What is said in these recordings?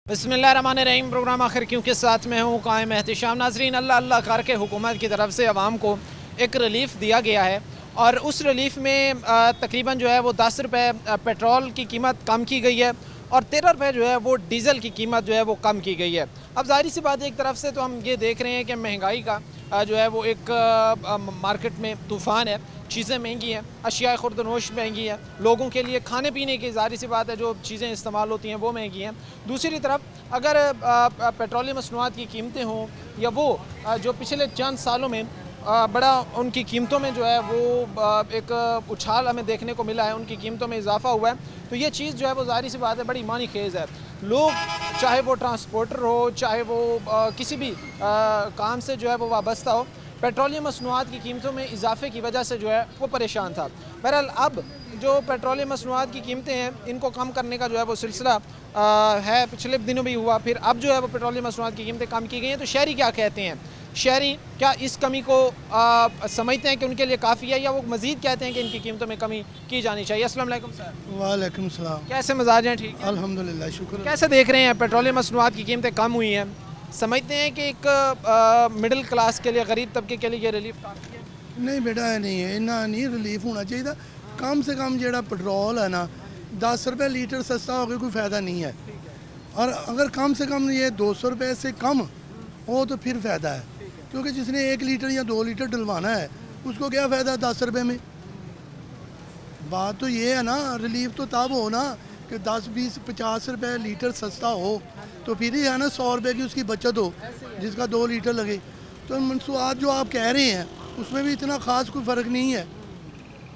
बिस्मिल्लाहिर्रहमानिर्रहीम। प्रोग्राम आखिर क्यों के साथ में हूँ कायम एहतिशाम। नाजरीन, अल्लाह अल्लाह करके हुकूमत की तरफ से आवाम को एक रिलीफ़ दिया गया है और उस रिलीफ़ में तकरीबन जो है वो 10 रुपये पेट्रोल की कीमत कम की गई है और 13 रुपये जो है वो डीज़ल की कीमत जो है वो कम की गई है। अब ज़ाहिर सी बात है, एक तरफ से तो हम ये देख रहे हैं कि महंगाई का जो है वो एक मार्केट में तूफ़ान है। चीज़ें महंगी हैं, अशिया खुर्दनोश महंगी है, लोगों के लिए खाने पीने की ज़ाहिर सी बात है जो चीज़ें इस्तेमाल होती हैं वो महंगी हैं। दूसरी तरफ अगर पेट्रोलियम मसनूआत की कीमतें हों या वो जो पिछले चंद सालों में बड़ा उनकी कीमतों में जो है वो एक उछाल हमें देखने को मिला है, उनकी कीमतों में इजाफा हुआ है, तो ये चीज़ जो है वो ज़ाहिर सी बात है बड़ी मानी खेज़ है। लोग चाहे वो ट्रांसपोर्टर हो, चाहे वो किसी भी काम से जो है वो वाबस्ता हो, पेट्रोलियम मसनूआत की कीमतों में इजाफे की वजह से जो है वो परेशान था। बहरहाल अब जो पेट्रोलियम मसनूआत की कीमतें हैं इनको कम करने का जो है वो सिलसिला है, पिछले दिनों भी हुआ, फिर अब जो है वो पेट्रोलियम मसनूआत की कीमतें कम की गई हैं। तो शहरी क्या कहते हैं? शहरी क्या इस कमी को समझते हैं कि उनके लिए काफ़ी है, या वो मज़ीद कहते हैं कि इनकी कीमतों में कमी की जानी चाहिए? अस्सलाम वालेकुम सर। वालेकुम सलाम। कैसे मिजाज हैं? ठीक है, अल्हम्दुलिल्लाह, शुक्र। कैसे देख रहे हैं पेट्रोलियम मसनूआत की कीमतें कम हुई हैं? समझते हैं कि एक मिडिल क्लास के लिए, गरीब तबके के लिए ये रिलीफ काफ़ी है? नहीं बेटा, है नहीं है, इन्ना नहीं रिलीफ होना चाहिए। कम से कम जो पेट्रोल है ना 10 रुपये लीटर सस्ता हो गया, कोई फ़ायदा नहीं है। और अगर कम से कम ये 200 रुपये से कम हो तो फिर फ़ायदा है, क्योंकि जिसने 1 लीटर या 2 लीटर डलवाना है उसको क्या फ़ायदा 10 रुपये में। बात तो ये है ना, रिलीफ तो तब हो ना कि 10, 20, 50 रुपये लीटर सस्ता हो, तो फिर ही है ना 100 रुपये की उसकी बचत हो जिसका 2 लीटर लगे। तो मनसूआत जो आप कह रहे हैं उसमें भी इतना ख़ास कोई फ़र्क नहीं है।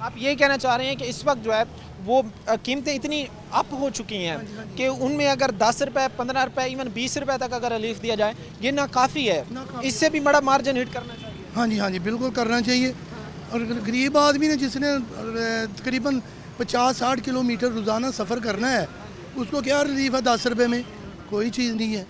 आप ये कहना चाह रहे हैं कि इस वक्त जो है वो कीमतें इतनी अप हो चुकी हैं कि उनमें अगर 10 रुपये, 15 रुपये, इवन 20 रुपये तक अगर रिलीफ दिया जाए ये ना काफ़ी है, इससे भी बड़ा मार्जिन हिट करना चाहिए। हाँ जी, बिल्कुल करना चाहिए। और गरीब आदमी ने जिसने तकरीबन 50-60 किलोमीटर रोज़ाना सफ़र करना है उसको क्या रिलीफ है 10 रुपये में? कोई चीज़ नहीं है।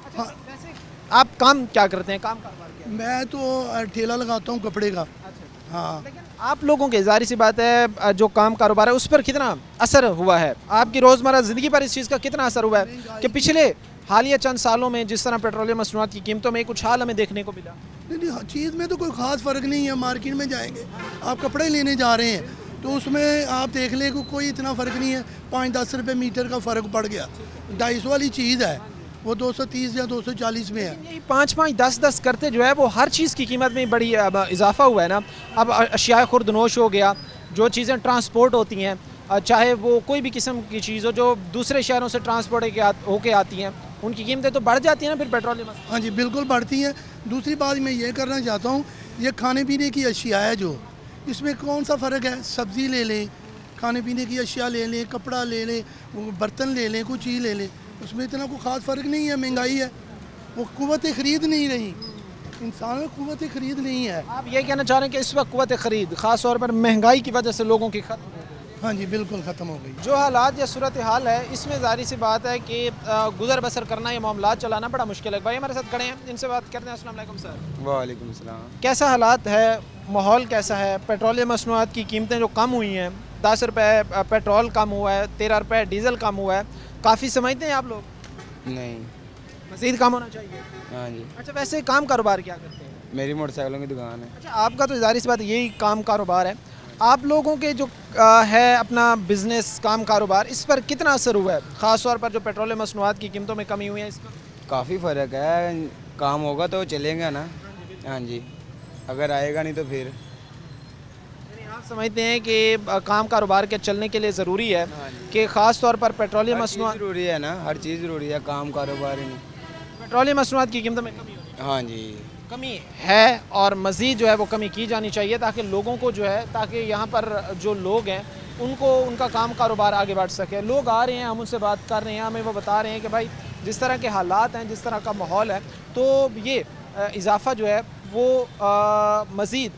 अच्छा, वैसे आप काम क्या करते हैं? काम कारोबार क्या है? मैं तो ठेला लगाता हूँ कपड़े का। अच्छा, हाँ। लेकिन आप लोगों के ज़ाहिर सी बात है जो काम कारोबार है उस पर कितना असर हुआ है? आपकी रोज़मर्रा ज़िंदगी पर इस चीज़ का कितना असर हुआ है कि पिछले हालिया चंद सालों में जिस तरह पेट्रोलियम मसनूआत की कीमतों में एक उछाल हमें देखने को मिला? नहीं, हर चीज़ में तो कोई ख़ास फ़र्क नहीं है। मार्केट में जाएंगे, आप कपड़े लेने जा रहे हैं तो उसमें आप देख लें कि कोई इतना फ़र्क नहीं है। 5-10 रुपये मीटर का फ़र्क पड़ गया। 250 वाली चीज़ है वो 230 या 240 में है। यही 5-5, 10-10 करते जो है वो हर चीज़ की कीमत में बड़ी इजाफा हुआ है ना। अब अशिया खुर्दनोश हो गया, जो चीज़ें ट्रांसपोर्ट होती हैं, चाहे वो कोई भी किस्म की चीज़ हो जो दूसरे शहरों से ट्रांसपोर्ट होके आती हैं, उनकी कीमतें तो बढ़ जाती हैं ना फिर पेट्रोलियम। हाँ जी, बिल्कुल बढ़ती हैं। दूसरी बात मैं ये करना चाहता हूँ, ये खाने पीने की अशिया है जो, इसमें कौन सा फ़र्क है? सब्ज़ी ले लें, खाने पीने की अशिया ले लें, कपड़ा ले लें, बर्तन ले लें, कोई चीज़ ले लें, उसमें इतना कोई ख़ास फ़र्क नहीं है। महंगाई है, वो क़ुव्वत ख़रीद नहीं रही, इंसान में क़ुव्वत ख़रीद नहीं है। आप ये कहना चाह रहे हैं कि इस वक्त क़ुव्वत ख़रीद ख़ास तौर पर महंगाई की वजह से लोगों की खत्म हो गई? हाँ जी, बिल्कुल ख़त्म हो गई। जो हालात या सूरत हाल है इसमें ज़ाहिर सी बात है कि गुज़र बसर करना, ये मामलात चलाना बड़ा मुश्किल है। भाई हमारे साथ खड़े हैं, इनसे बात करते हैं। अस्सलाम वालेकुम सर। वालेकुम सलाम। कैसा हालात है, माहौल कैसा है? पेट्रोलियम मसनूआत की कीमतें जो कम हुई हैं, 10 रुपये पेट्रोल कम हुआ है, 13 रुपये डीज़ल कम हुआ है, काफ़ी समझते हैं आप लोग? नहीं। मज़ीद कम होना चाहिए? हाँ जी, अच्छा, वैसे काम कारोबार क्या करते हैं? मेरी मोटरसाइकिलों की दुकान है। अच्छा, आपका तो ज़ाहिर सी बात है यही काम कारोबार है। आप लोगों के जो है अपना बिज़नेस, काम कारोबार, इस पर कितना असर हुआ है, ख़ास तौर पर जो पेट्रोलियम मसनूआत की कीमतों में कमी हुई है इस पर? काफ़ी फ़र्क है, काम होगा तो चलेगा ना। हाँ जी, अगर आएगा नहीं तो फिर। यानी आप समझते हैं कि काम कारोबार के चलने के लिए ज़रूरी है कि ख़ास तौर पर पेट्रोलियम मसनूआत, ज़रूरी है ना, हर चीज़ ज़रूरी है, काम कारोबार ही नहीं। पेट्रोलियम मसनूआत की कीमतों में कमी हो रही है? हाँ जी, कमी है और मज़ीद जो है वो कमी की जानी चाहिए ताकि लोगों को जो है, ताकि यहाँ पर जो लोग हैं उनको उनका काम कारोबार आगे बढ़ सके। लोग आ रहे हैं, हम उनसे बात कर रहे हैं, हमें वो बता रहे हैं कि भाई जिस तरह के हालात हैं, जिस तरह का माहौल है, तो ये इजाफ़ा जो है वो मज़ीद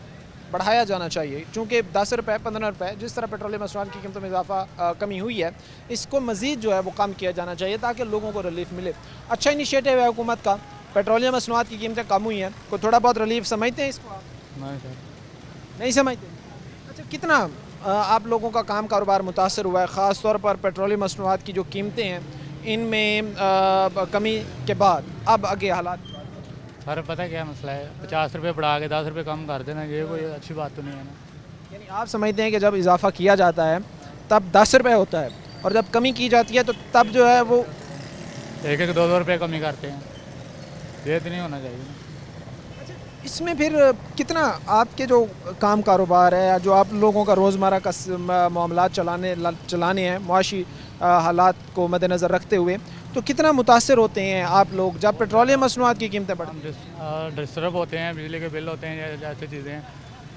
बढ़ाया जाना चाहिए। चूँकि 10 रुपये, 15 रुपये जिस तरह पेट्रोलियम मसनूआत की कीमतों में इजाफा कमी हुई है, इसको मज़ीद जो है वो कम किया जाना चाहिए ताकि लोगों को रिलीफ मिले। अच्छा इनिशिएटिव है हुकूमत का, पेट्रोलियम मसनूआत की कीमतें कम हुई हैं, कोई थोड़ा बहुत रिलीफ समझते हैं इसको आप? नहीं समझते? अच्छा, कितना आप लोगों का काम कारोबार मुतासर हुआ है, ख़ास तौर पर पेट्रोलियम मसनूआत की जो कीमतें हैं इनमें कमी के बाद अब आगे हालात? सर पता क्या मसला है, 50 रुपये बढ़ा के 10 रुपये कम कर देना, ये कोई अच्छी बात तो नहीं है ना। यानी आप समझते हैं कि जब इजाफा किया जाता है तब 10 रुपये होता है और जब कमी की जाती है तो तब जो है वो 1-2 रुपये कमी करते हैं, ये तो नहीं होना चाहिए ना। इसमें फिर कितना आपके जो काम कारोबार है या जो आप लोगों का रोज़मर्रा का मामला चलाने हैं मुआशी हालात को मद्देनज़र रखते हुए, तो कितना मुतासर होते हैं आप लोग जब पेट्रोलियम मसनूआत की कीमतें बढ़ती हैं? डिस्टर्ब होते हैं, बिजली के बिल होते हैं, जैसी चीज़ें हैं,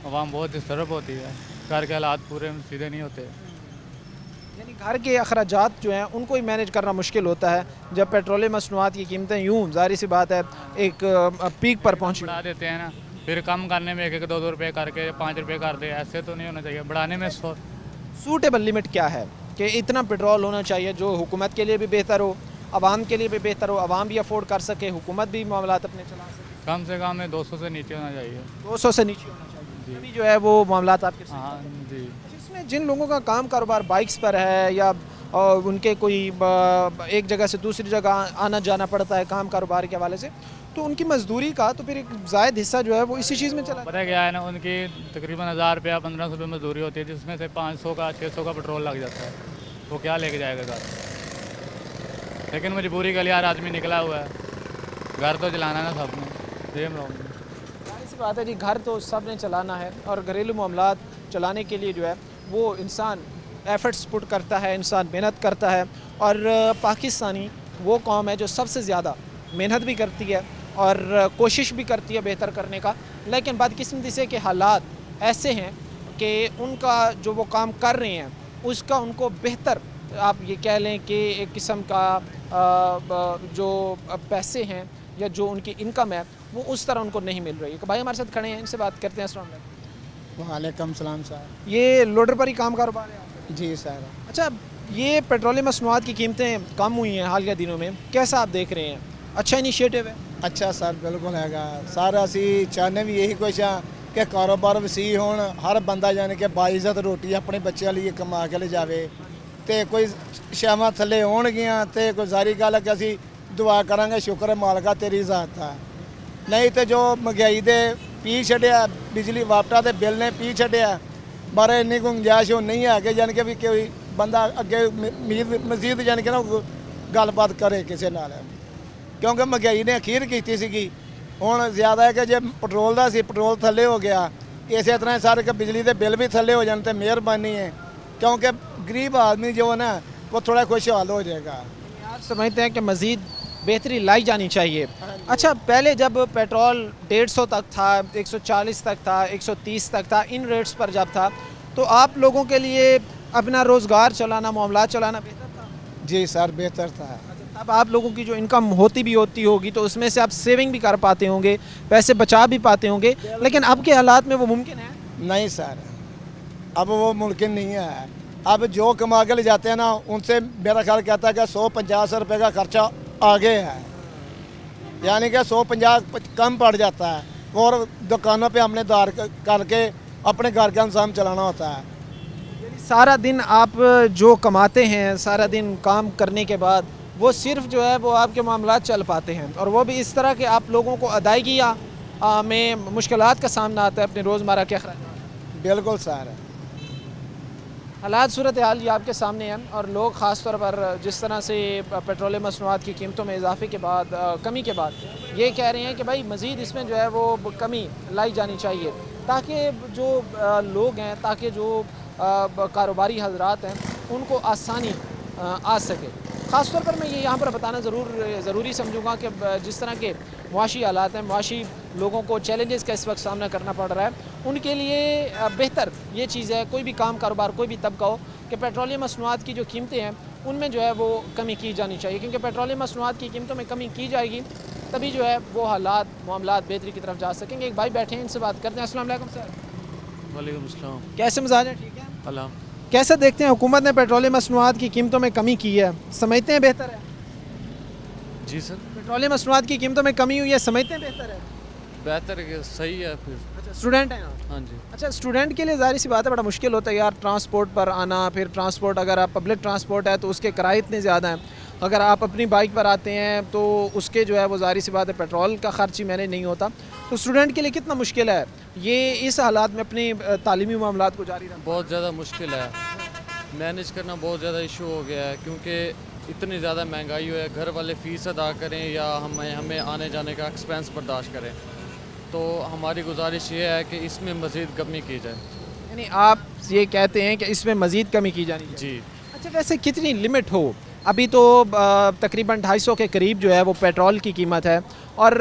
आवाम बहुत डिस्टर्ब होती है, घर के हालात पूरे सीधे नहीं होते। यानी घर के अखराजात जो हैं उनको ही मैनेज करना मुश्किल होता है जब पेट्रोलियम मसनूआत की कीमतें यूँ ज़ाहिर सी बात है एक पीक पर पहुँची। बढ़ा देते हैं ना, फिर कम करने में 1-2 रुपये करके 5 रुपये कर दे, ऐसे तो नहीं होना चाहिए। बढ़ाने में सूटेबल लिमिट क्या है कि इतना पेट्रोल होना चाहिए जो हुकूमत के लिए भी बेहतर हो, आवाम के लिए भी बेहतर हो, आवाम भी अफोर्ड कर सके, हुकूमत भी मामलात अपने चला सके? कम से कम 200 से नीचे होना चाहिए। 200 से नीचे होना चाहिए, अभी जो है वो मामलात आपके साथ। हाँ जी। इसमें जिन लोगों का काम कारोबार बाइक्स पर है या उनके कोई एक जगह से दूसरी जगह आना जाना पड़ता है काम कारोबार के हवाले से, तो उनकी मजदूरी का तो फिर एक ज़ायद हिस्सा जो है वो इसी चीज़ में चला। पता क्या है ना, उनकी तकरीबन 1000 रुपया 1500 रुपये मजदूरी होती है, जिसमें से 500 का 600 का पेट्रोल लग जाता है, वो क्या लेके जाएगा घर? लेकिन मजबूरी के लिए हर आदमी निकला हुआ है, घर तो चलाना ना सबने, सेम जाहिर सी बात है जी, घर तो सब ने चलाना है और घरेलू मामलात चलाने के लिए जो है वो इंसान एफर्ट्स पुट करता है, इंसान मेहनत करता है। और पाकिस्तानी वो कौम है जो सबसे ज़्यादा मेहनत भी करती है और कोशिश भी करती है बेहतर करने का, लेकिन बदकिस्मती से के हालात ऐसे हैं कि उनका जो वो काम कर रहे हैं उसका उनको बेहतर आप ये कह लें कि एक किस्म का जो पैसे हैं या जो उनकी इनकम है वो उस तरह उनको नहीं मिल रही है। भाई हमारे साथ खड़े हैं, इनसे बात करते हैं। अस्सलाम वालेकुम। वालेकुम सलाम सर। ये लोडर पर ही काम कारोबार है आपका? जी सर। अच्छा, ये पेट्रोलियम मसनूआत की कीमतें कम हुई हैं हालिया दिनों में, कैसा आप देख रहे हैं? अच्छा इनिशिएटिव है? अच्छा सर, बिल्कुल हैगा सर। असी चाहते भी यही कुछ हाँ कि कारोबार वसी होण, हर बंदा यानी कि बाइज्जत रोटी अपने बच्चों लिए कमा के ले जावे, तो कोई शावां थले होणगियां तो कोई सारी गल है कि असी दुआ करांगे शुक्र है मालका तेरी ज़ात दा। नहीं तो जो महंगाई दे पी छड्या, बिजली वापटा दे बिल ने पी छड्या, बारे इन्नी गुंजाइश नहीं है कि यानी कि भी कोई बंदा अगे मजीद यानी कि ना गलबात करे किसी नाल, क्योंकि महंगाई ने अखीर की सीगी। हुण ज़्यादा है कि जे पेट्रोल का सी पेट्रोल थले हो गया, इस तरह सारे के बिजली के बिल भी थले हो जाने तो मेहरबानी है, क्योंकि गरीब आदमी जो है ना वो थोड़ा खुशहाल हो जाएगा। आप समझते हैं कि मज़ीद बेहतरी लाई जानी चाहिए? अच्छा, पहले जब पेट्रोल 150 तक था, 140 तक था, 130 तक था, इन रेट्स पर जब था तो आप लोगों के लिए अपना रोज़गार चलाना, मामला चलाना बेहतर था? जी सर, बेहतर था। अब आप लोगों की जो इनकम होती होगी तो उसमें से आप सेविंग भी कर पाते होंगे, पैसे बचा भी पाते होंगे, लेकिन अब के हालात में वो मुमकिन है? नहीं सर, अब वो मुमकिन नहीं है। अब जो कमा के ले जाते हैं ना उनसे मेरा ख्याल कहता है कि 150 रुपये का खर्चा आगे है, यानी कि 150 कम पड़ जाता है, और दुकानों पे हमने दार करके अपने घर का इंतजाम चलाना होता है। सारा दिन आप जो कमाते हैं, सारा दिन काम करने के बाद वो सिर्फ जो है वो आपके मामलात चल पाते हैं, और वो भी इस तरह के आप लोगों को अदायगी में मुश्किलात का सामना आता है अपने रोज़मर्रा के अखराजात? बिल्कुल सर, हालात सूरत हाल ये आपके सामने हैं, और लोग ख़ास तौर पर जिस तरह से पेट्रोलियम मसनूआत की कीमतों में इजाफे के बाद, कमी के बाद ये कह रहे हैं कि भाई मज़ीद इसमें जो है वो कमी लाई जानी चाहिए, ताकि जो लोग हैं, ताकि जो कारोबारी हजरात हैं उनको आसानी आ सके। ख़ास तौर पर मैं ये यहाँ पर बताना ज़रूरी समझूँगा कि जिस तरह के मुआशी हालात हैं, मुआशी लोगों को चैलेंजेस का इस वक्त सामना करना पड़ रहा है, उनके लिए बेहतर ये चीज़ है, कोई भी काम कारोबार, कोई भी तबका हो, कि पेट्रोलियम मसनूआत की जो कीमतें हैं उनमें जो है वो कमी की जानी चाहिए, क्योंकि पेट्रोलियम मसनूआत की कीमतों में कमी की जाएगी तभी जो है वो हालात मामलात बेहतरी की तरफ जा सकेंगे। एक भाई बैठे हैं, इनसे बात करते हैं। अस्सलाम वालेकुम सर। वालेकुम अस्सलाम। कैसे मिजाज है? ठीक है अल्लाह। कैसे देखते हैं हुकूमत ने पेट्रोलियम मसनूआत की कीमतों में कमी की है, समझते हैं बेहतर है? जी सर, पेट्रोलियम मसनूआत की कीमतों में कमी हुई है, समझते हैं बेहतर है? बेहतर है, सही है फिर। अच्छा, स्टूडेंट हैं आप? हाँ जी। अच्छा, स्टूडेंट के लिए ज़ाहिर सी बात है बड़ा मुश्किल होता है यार, ट्रांसपोर्ट पर आना, फिर ट्रांसपोर्ट अगर आप पब्लिक ट्रांसपोर्ट है तो उसके किराए इतने ज़्यादा हैं। अगर आप अपनी बाइक पर आते हैं तो उसके जो है वो ज़ाहिर सी बात है पेट्रोल का खर्च ही मैनेज नहीं होता, तो स्टूडेंट के लिए कितना मुश्किल है ये इस हालात में अपनी तालीमी मामलात को जारी रखना? बहुत ज़्यादा मुश्किल है, मैनेज करना बहुत ज़्यादा इशू हो गया है, क्योंकि इतनी ज़्यादा महंगाई है, घर वाले फ़ीस अदा करें या हमें आने जाने का एक्सपेंस बर्दाश्त करें। तो हमारी गुजारिश ये है कि इसमें मज़ीद कमी की जाए। यानी आप ये कहते हैं कि इसमें मज़ीद कमी की जानी चाहिए। जी, अच्छा, वैसे कितनी लिमिट हो? अभी तो तकरीबन 250 के करीब जो है वो पेट्रोल की कीमत है, और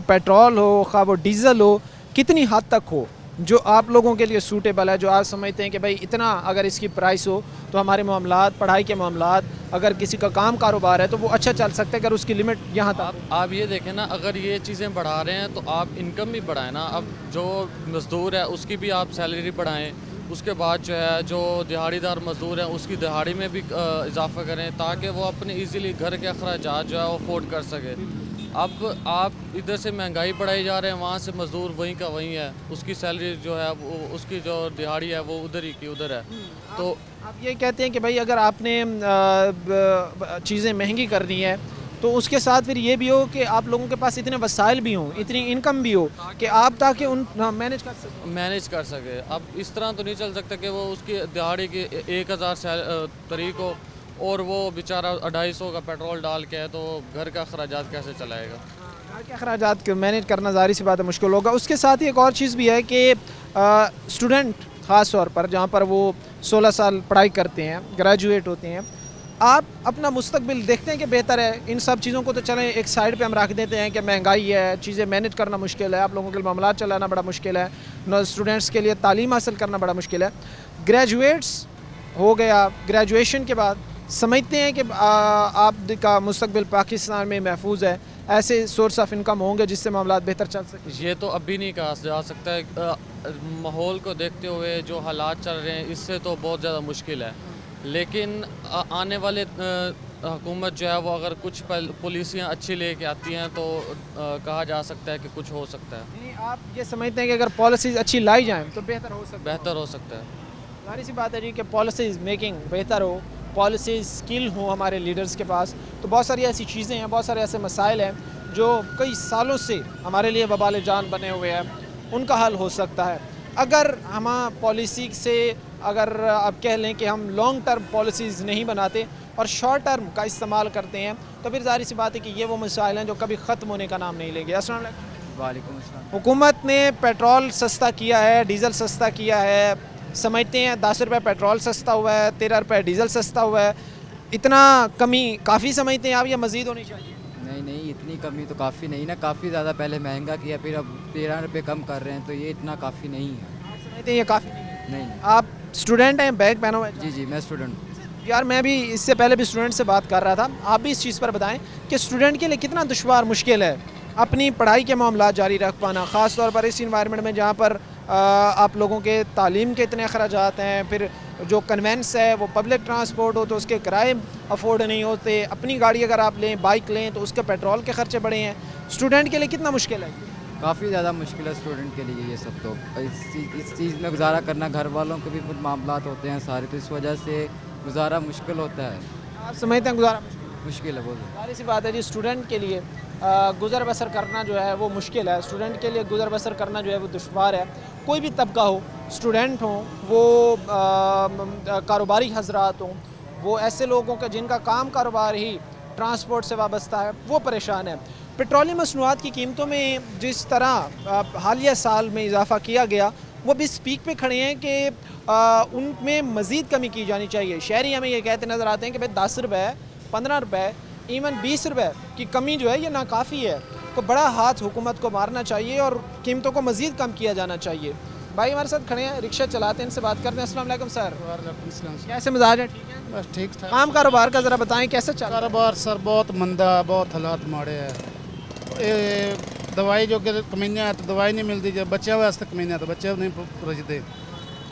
पेट्रोल हो खा वो डीज़ल हो, कितनी हद तक हो जो आप लोगों के लिए सूटेबल है, जो आप समझते हैं कि भाई इतना अगर इसकी प्राइस हो तो हमारे मामलात, पढ़ाई के मामलात, अगर किसी का काम कारोबार है तो वो अच्छा चल सकता है, अगर उसकी लिमिट यहाँ तक? आप ये देखें ना, अगर ये चीज़ें बढ़ा रहे हैं तो आप इनकम भी बढ़ाएं ना। अब जो मज़दूर है उसकी भी आप सैलरी बढ़ाएं, उसके बाद जो है जो दिहाड़ीदार मज़दूर हैं उसकी दिहाड़ी में भी इजाफा करें, ताकि वो अपने इजीली घर के अखराजात जो है वो अफोर्ड कर सके। अब आप इधर से महंगाई बढ़ाई जा रहे हैं, वहाँ से मज़दूर वहीं का वहीं है, उसकी सैलरी जो है वो, उसकी जो दिहाड़ी है वो उधर ही की उधर है। तो आप ये कहते हैं कि भाई अगर आपने चीज़ें महंगी करनी है तो उसके साथ फिर ये भी हो कि आप लोगों के पास इतने वसाइल भी हों, इतनी इनकम भी हो कि आप ताकि उन मैनेज कर सकें। मैनेज कर सके। अब इस तरह तो नहीं चल सकता कि वो उसकी दिहाड़ी की 1000 तरीक हो और वो बेचारा 250 का पेट्रोल डाल के है, तो घर का अखराजात कैसे चलाएगा? घर के अखराजात मैनेज करना ज़ाहिर सी बात है मुश्किल होगा। उसके साथ ही एक और चीज़ भी है कि स्टूडेंट ख़ास तौर पर जहाँ पर वो 16 साल पढ़ाई करते हैं, ग्रेजुएट होते हैं, आप अपना मुस्तकबिल देखते हैं कि बेहतर है? इन सब चीज़ों को तो चलें एक साइड पे हम रख देते हैं कि महंगाई है, चीज़ें मैनेज करना मुश्किल है, आप लोगों के लिए मामला चलाना बड़ा मुश्किल है, न स्टूडेंट्स के लिए तालीम हासिल करना बड़ा मुश्किल है। ग्रेजुएट्स हो गया, ग्रेजुएशन के बाद समझते हैं कि आपका मुस्तकबिल पाकिस्तान में महफूज है, ऐसे सोर्स ऑफ इनकम होंगे जिससे मामला बेहतर चल सके? ये तो अभी नहीं कहा जा सकता है। माहौल को देखते हुए जो हालात चल रहे हैं इससे तो बहुत ज़्यादा मुश्किल है, लेकिन आने वाले हुकूमत जो है वो अगर कुछ पॉलिसियाँ अच्छी लेके आती हैं तो कहा जा सकता है कि कुछ हो सकता है। नहीं, आप ये समझते हैं कि अगर पॉलिसीज़ अच्छी लाई जाएँ तो बेहतर हो सकता है? बेहतर हो सकता है। सारी सी बात है जी कि पॉलिसीज़ मेकिंग बेहतर हो, पॉलिसीज़ स्किल हो हमारे लीडर्स के पास, तो बहुत सारी ऐसी चीज़ें हैं, बहुत सारे ऐसे मसाइल हैं जो कई सालों से हमारे लिए वबाल जान बने हुए हैं, उनका हल हो सकता है अगर हम पॉलिसी से, अगर आप कह लें कि हम लॉन्ग टर्म पॉलिसीज़ नहीं बनाते और शॉर्ट टर्म का इस्तेमाल करते हैं, तो फिर ज़ाहिर सी बात है कि ये वो मसाइल हैं जो कभी ख़त्म होने का नाम नहीं लेंगे। अस्सलाम वालेकुम। वालेकुम अस्सलाम। हुकूमत ने पेट्रोल सस्ता किया है, डीज़ल सस्ता किया है, समझते हैं 10 रुपये पेट्रोल सस्ता हुआ है, 13 रुपये डीज़ल सस्ता हुआ है, इतना कमी काफ़ी समझते हैं आप या मज़ीद होनी चाहिए? नहीं नहीं, इतनी कमी तो काफ़ी नहीं ना, काफ़ी ज़्यादा पहले महंगा किया, फिर अब 13 रुपये कम कर रहे हैं, तो ये इतना काफ़ी नहीं है। आप समझते हैं ये काफ़ी नहीं है? नहीं नहीं। आप स्टूडेंट हैं, बैग पहना हुआ है? जी जी, मैं स्टूडेंट हूँ। यार मैं भी इससे पहले भी स्टूडेंट से बात कर रहा था, आप भी इस चीज़ पर बताएं कि स्टूडेंट के लिए कितना दुश्वार मुश्किल है अपनी पढ़ाई के मामला जारी रख पाना, ख़ास तौर पर इस इन्वायरमेंट में जहाँ पर आप लोगों के तालीम के इतने अखराजात हैं, फिर जो कन्वेंस है वो पब्लिक ट्रांसपोर्ट हो तो उसके किराए अफोर्ड नहीं होते, अपनी गाड़ी अगर आप लें, बाइक लें तो उसके पेट्रोल के खर्चे बढ़े हैं। स्टूडेंट के लिए कितना मुश्किल है? काफ़ी ज़्यादा मुश्किल है स्टूडेंट के लिए ये सब, तो इस चीज़ में गुजारा करना, घर वालों के भी कुछ मामलात होते हैं सारे, तो इस वजह से गुजारा मुश्किल होता है। आप समझते हैं गुजारा मुश्किल है बहुत। सारी सी बात है जी, स्टूडेंट के लिए गुज़र बसर करना जो है वो मुश्किल है, स्टूडेंट के लिए गुज़र बसर करना जो है वो दुश्वार है। कोई भी तबका हो, स्टूडेंट हो, वो कारोबारी हजरात हों, वो ऐसे लोगों का जिनका काम कारोबार ही ट्रांसपोर्ट से वाबस्ता है, वो परेशान है। पेट्रोलियम मसनूआत की कीमतों में जिस तरह हालिया साल में इजाफ़ा किया गया, वो भी इस पीक पे खड़े हैं कि उनमें मज़ीद कमी की जानी चाहिए। शहरी हमें ये कहते नज़र आते हैं कि भाई 10 रुपये, 15 रुपये, इवन 20 रुपये की कमी जो है ये नाकाफ़ी है, तो बड़ा हाथ हुकूमत को मारना चाहिए और कीमतों को मज़ीद कम किया जाना चाहिए। भाई हमारे साथ खड़े हैं, रिक्शा चलाते हैं, इनसे बात करते हैं। अस्सलाम वालेकुम सर। कैसे मिजाज है? ठीक है, बस ठीक था। काम कारोबार का ज़रा बताएं कैसे चल रहा है? कारोबार सर बहुत मंदा, बहुत हालात माड़े है। दवाई जो कि कमीनिया तो दवाई नहीं मिलती, जब बच्चों वास्ते कमीनिया तो बच्चे नहीं रजते।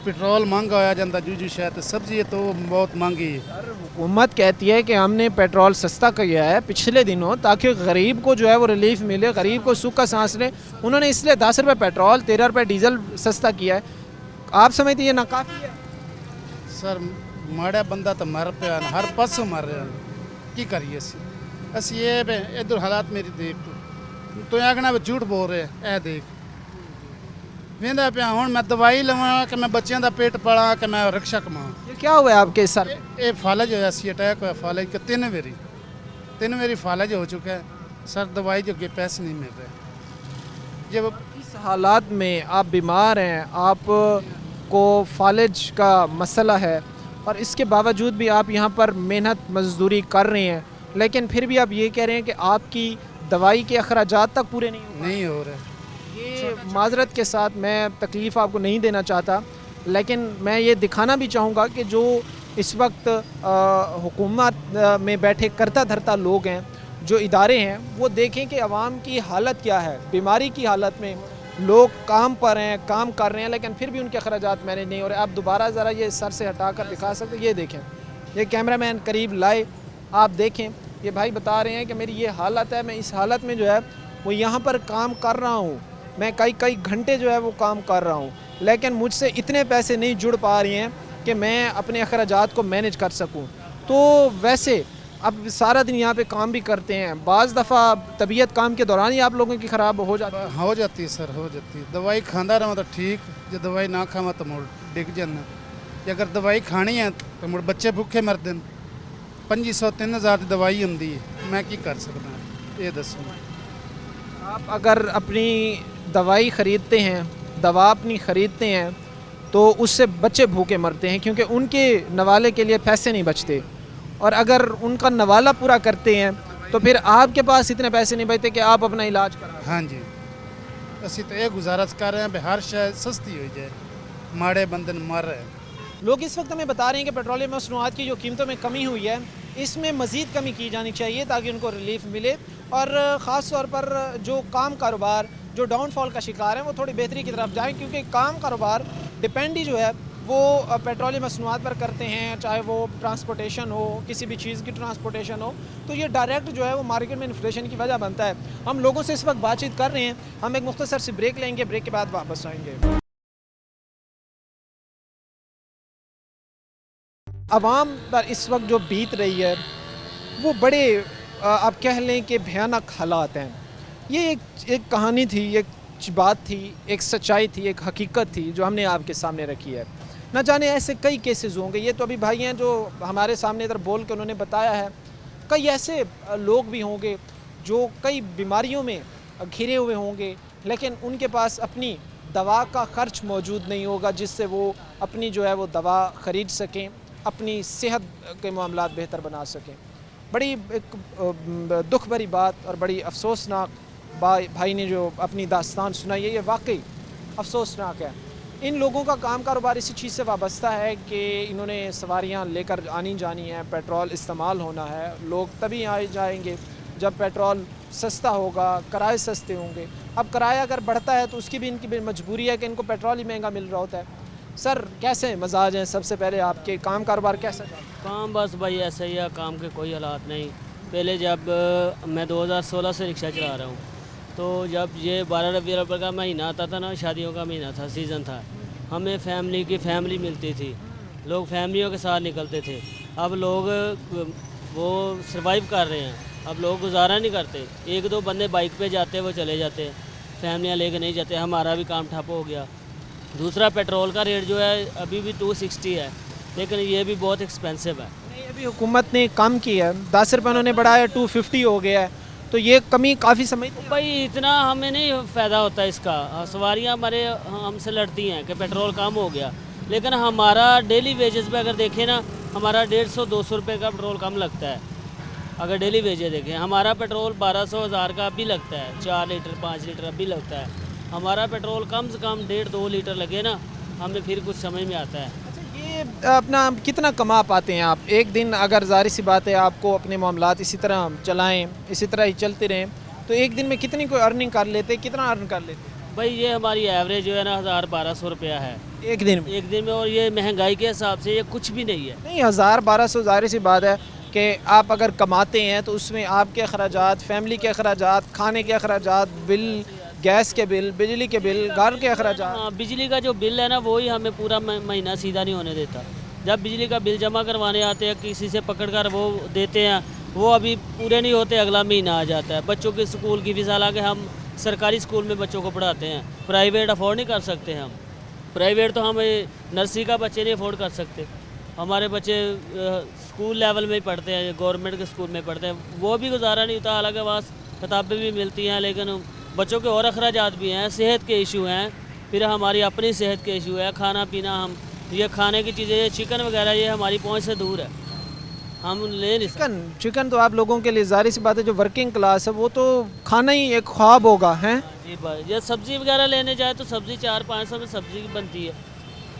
पेट्रोल महंगा होया जाता, जूझू शायद सब्जी तो बहुत महंगी है। हुकूमत कहती है कि हमने पेट्रोल सस्ता किया है पिछले दिनों ताकि गरीब को जो है वो रिलीफ मिले, गरीब को सुख का सांस ले। उन्होंने इसलिए 10 रुपये पेट्रोल, 13 रुपये डीजल सस्ता किया है। आप समझते ये नाकाफ़ी है? सर माड़ा बंदा तो मर पे हर पासों मर रहे हैं। ਕੀ ਕਰੀਏ ਅਸੀਂ ਇਹ ਵੀ ਇੱਧਰ ਹਾਲਾਤ ਮੇਰੀ ਦੇਖ ਤੂੰ ਆਖਣਾ ਵੀ ਝੂਠ ਬੋਲ ਰਿਹਾ ਇਹ ਦੇਖ ਵੇਂਦਾ ਪਿਆ ਹੁਣ ਮੈਂ ਦਵਾਈ ਲਵਾਂ ਕਿ ਮੈਂ ਬੱਚਿਆਂ ਦਾ ਪੇਟ ਪਾਲਾਂ ਕਿ ਮੈਂ ਰਕਸ਼ਾ ਕਮਾਂ ये क्या हुआ है आपके सर? ਇਹ ਫਾਲਜ ਹੋਇਆ ਸੀ ਅਟੈਕ ਹੋਇਆ ਫਾਲਜ ਕਿ ਤਿੰਨ ਵਾਰੀ ਫਾਲਜ ਹੋ ਚੁੱਕਾ है सर दवाई जो के पैसे नहीं मिल रहे जब इस हालात में आप बीमार हैं, आपको फालिज का मसला है और इसके बावजूद भी आप यहाँ पर मेहनत मजदूरी कर रहे हैं, लेकिन फिर भी आप ये कह रहे हैं कि आपकी दवाई के अखराजात तक पूरे नहीं हो रहे। ये माजरत के साथ मैं तकलीफ़ आपको नहीं देना चाहता, लेकिन मैं ये दिखाना भी चाहूँगा कि जो इस वक्त हुकूमत में बैठे करता धरता लोग हैं, जो इदारे हैं, वो देखें कि अवाम की हालत क्या है। बीमारी की हालत में लोग काम पर हैं, काम कर रहे हैं, लेकिन फिर भी उनके अखराजात मैनेज नहीं हो रहे। आप दोबारा ज़रा ये सर से हटा कर दिखा सकते, ये देखें, ये कैमरामैन करीब लाए, आप देखें, ये भाई बता रहे हैं कि मेरी ये हालत है, मैं इस हालत में जो है वो यहाँ पर काम कर रहा हूँ, मैं कई घंटे जो है वो काम कर रहा हूँ, लेकिन मुझसे इतने पैसे नहीं जुड़ पा रहे हैं कि मैं अपने अखराजात को मैनेज कर सकूँ। तो वैसे अब सारा दिन यहाँ पे काम भी करते हैं, बाज़ दफ़ा तबीयत काम के दौरान ही आप लोगों की ख़राब हो जाती है? हो जाती है सर, हो जाती है। दवाई खांदा रहा तो ठीक, जो दवाई ना खावा तो मुड़ डिग जाना, अगर दवाई खानी है तो मुड़ बच्चे भुखे मरते हैं। 2500-3000 की दवाई होंगी है, मैं की कर सकता ये दसो। आप अगर अपनी दवाई ख़रीदते हैं, दवा अपनी ख़रीदते हैं तो उससे बच्चे भूखे मरते हैं, क्योंकि उनके नवाले के लिए पैसे नहीं बचते, और अगर उनका नवाला पूरा करते हैं तो फिर आपके पास इतने पैसे नहीं बचते कि आप अपना इलाज कराएं। हाँ जी, असी तो ये गुजारिश कर रहे हैं कि हर शय सस्ती हो जाए, माड़े बंदन मर रहे हैं। लोग इस वक्त हमें बता रहे हैं कि पेट्रोलियम मसनूआत की जो कीमतों में कमी हुई है, इसमें मज़ीद कमी की जानी चाहिए ताकि उनको रिलीफ मिले, और ख़ास तौर पर जो काम कारोबार जो डाउनफॉल का शिकार है वो थोड़ी बेहतरी की तरफ जाएँ, क्योंकि काम कारोबार डिपेंड ही जो है वो पेट्रोलियम मसनूआत पर करते हैं, चाहे वो ट्रांसपोर्टेशन हो, किसी भी चीज़ की ट्रांसपोर्टेशन हो, तो ये डायरेक्ट जो है वो मार्केट में इन्फ्लेशन की वजह बनता है। हम लोगों से इस वक्त बातचीत कर रहे हैं, हम एक मुख्तसर सी ब्रेक लेंगे, ब्रेक के बाद वापस आएंगे। अवाम पर इस वक्त जो बीत रही है वो बड़े आप कह लें कि भयानक हालात हैं। ये एक कहानी थी, एक बात थी, एक सच्चाई थी, एक हकीकत थी जो हमने आपके सामने रखी है। न जाने ऐसे कई केसेस होंगे, ये तो अभी भाई हैं जो हमारे सामने इधर बोल के उन्होंने बताया है, कई ऐसे लोग भी होंगे जो कई बीमारियों में घिरे हुए होंगे, लेकिन उनके पास अपनी दवा का खर्च मौजूद नहीं होगा जिससे वो अपनी जो है वो दवा ख़रीद सकें, अपनी सेहत के मामलात बेहतर बना सकें। बड़ी एक दुख भरी बात और बड़ी अफसोसनाक भाई ने जो अपनी दास्तान सुनाई है, ये वाकई अफसोसनाक है। इन लोगों का काम कारोबार इसी चीज़ से वाबस्ता है कि इन्होंने सवारियां लेकर आनी जानी है, पेट्रोल इस्तेमाल होना है, लोग तभी आए जाएंगे जब पेट्रोल सस्ता होगा, किराए सस्ते होंगे। अब किराया अगर बढ़ता है तो उसकी भी इनकी मजबूरी है कि इनको पेट्रोल ही महंगा मिल रहा होता है। सर कैसे मजाज हैं, सबसे पहले आपके काम कारोबार कैसा चल रहा है? काम बस भाई ऐसे ही है, काम के कोई हालात नहीं। पहले जब मैं 2016 से रिक्शा चला रहा हूँ, तो जब ये 12 रबी अव्वल का महीना आता था ना, शादियों का महीना था, सीज़न था, हमें फैमिली मिलती थी, लोग फैमिलियों के साथ निकलते थे। अब लोग वो सर्वाइव कर रहे हैं, अब लोग गुजारा नहीं करते। एक दो बंदे बाइक पे जाते वो चले जाते, फैमिलियाँ लेके नहीं जाते। हमारा भी काम ठप हो गया। दूसरा पेट्रोल का रेट जो है अभी भी 260 है, लेकिन ये भी बहुत एक्सपेंसिव है। नहीं, अभी हुकूमत ने कम किया है, 10 रुपये उन्होंने बढ़ाया, 250 हो गया है, तो ये कमी काफ़ी समय भाई इतना हमें नहीं फ़ायदा होता इसका। सवारियाँ हमारे हमसे लड़ती हैं कि पेट्रोल कम हो गया, लेकिन हमारा डेली वेजेस पे अगर देखें ना, हमारा 150-200 रुपये का पेट्रोल कम लगता है। अगर डेली वेजेस देखें, हमारा पेट्रोल 1200-1000 का अभी लगता है, 4 लीटर 5 लीटर अभी लगता है। हमारा पेट्रोल कम से कम 1.5-2 लीटर लगे ना, हमें फिर कुछ समझ में आता है। अच्छा, ये अपना कितना कमा पाते हैं आप एक दिन? अगर ज़ाहिर सी बात है आपको अपने मामलात इसी तरह चलाएं, इसी तरह ही चलते रहें, तो एक दिन में कितनी कोई अर्निंग कर लेते, कितना अर्न कर लेते? भाई ये हमारी एवरेज जो है ना 1000-1200 रुपया है एक दिन में? एक दिन में, और ये महंगाई के हिसाब से ये कुछ भी नहीं है। नहीं, 1000-1200 ज़ाहिर सी बात है कि आप अगर कमाते हैं तो उसमें आपके अखराजात, फैमिली के अखराजात, खाने के अखराजात, बिल, गैस के बिल, बिजली के बिल, घर के अखराजात। हाँ, बिजली का जो बिल है ना वही हमें पूरा महीना सीधा नहीं होने देता। जब बिजली का बिल जमा करवाने आते हैं, किसी से पकड़ कर वो देते हैं, वो अभी पूरे नहीं होते, अगला महीना आ जाता है। बच्चों के स्कूल की फीस, हालांकि हम सरकारी स्कूल में बच्चों को पढ़ाते हैं, प्राइवेट अफोर्ड नहीं कर सकते हम। प्राइवेट तो हम नर्सरी का बच्चे नहीं अफोर्ड कर सकते। हमारे बच्चे स्कूल लेवल में ही पढ़ते हैं, गवर्नमेंट के स्कूल में पढ़ते हैं, वो भी गुजारा नहीं होता। हालांकि वहाँ किताबें भी मिलती हैं, लेकिन बच्चों के और अखराजात भी हैं, सेहत के इशू हैं, फिर हमारी अपनी सेहत के इशू है, खाना पीना, हम ये खाने की चीज़ें, चिकन वगैरह, ये हमारी पहुँच से दूर है, हम ले नहीं सकते। चिकन तो आप लोगों के लिए ज़ाहिर सी बात है, जो वर्किंग क्लास है वो तो खाना ही एक ख्वाब होगा, हैं? जी भाई, ये सब्ज़ी वगैरह लेने जाए तो सब्ज़ी 400-500 में सब्ज़ी बनती है,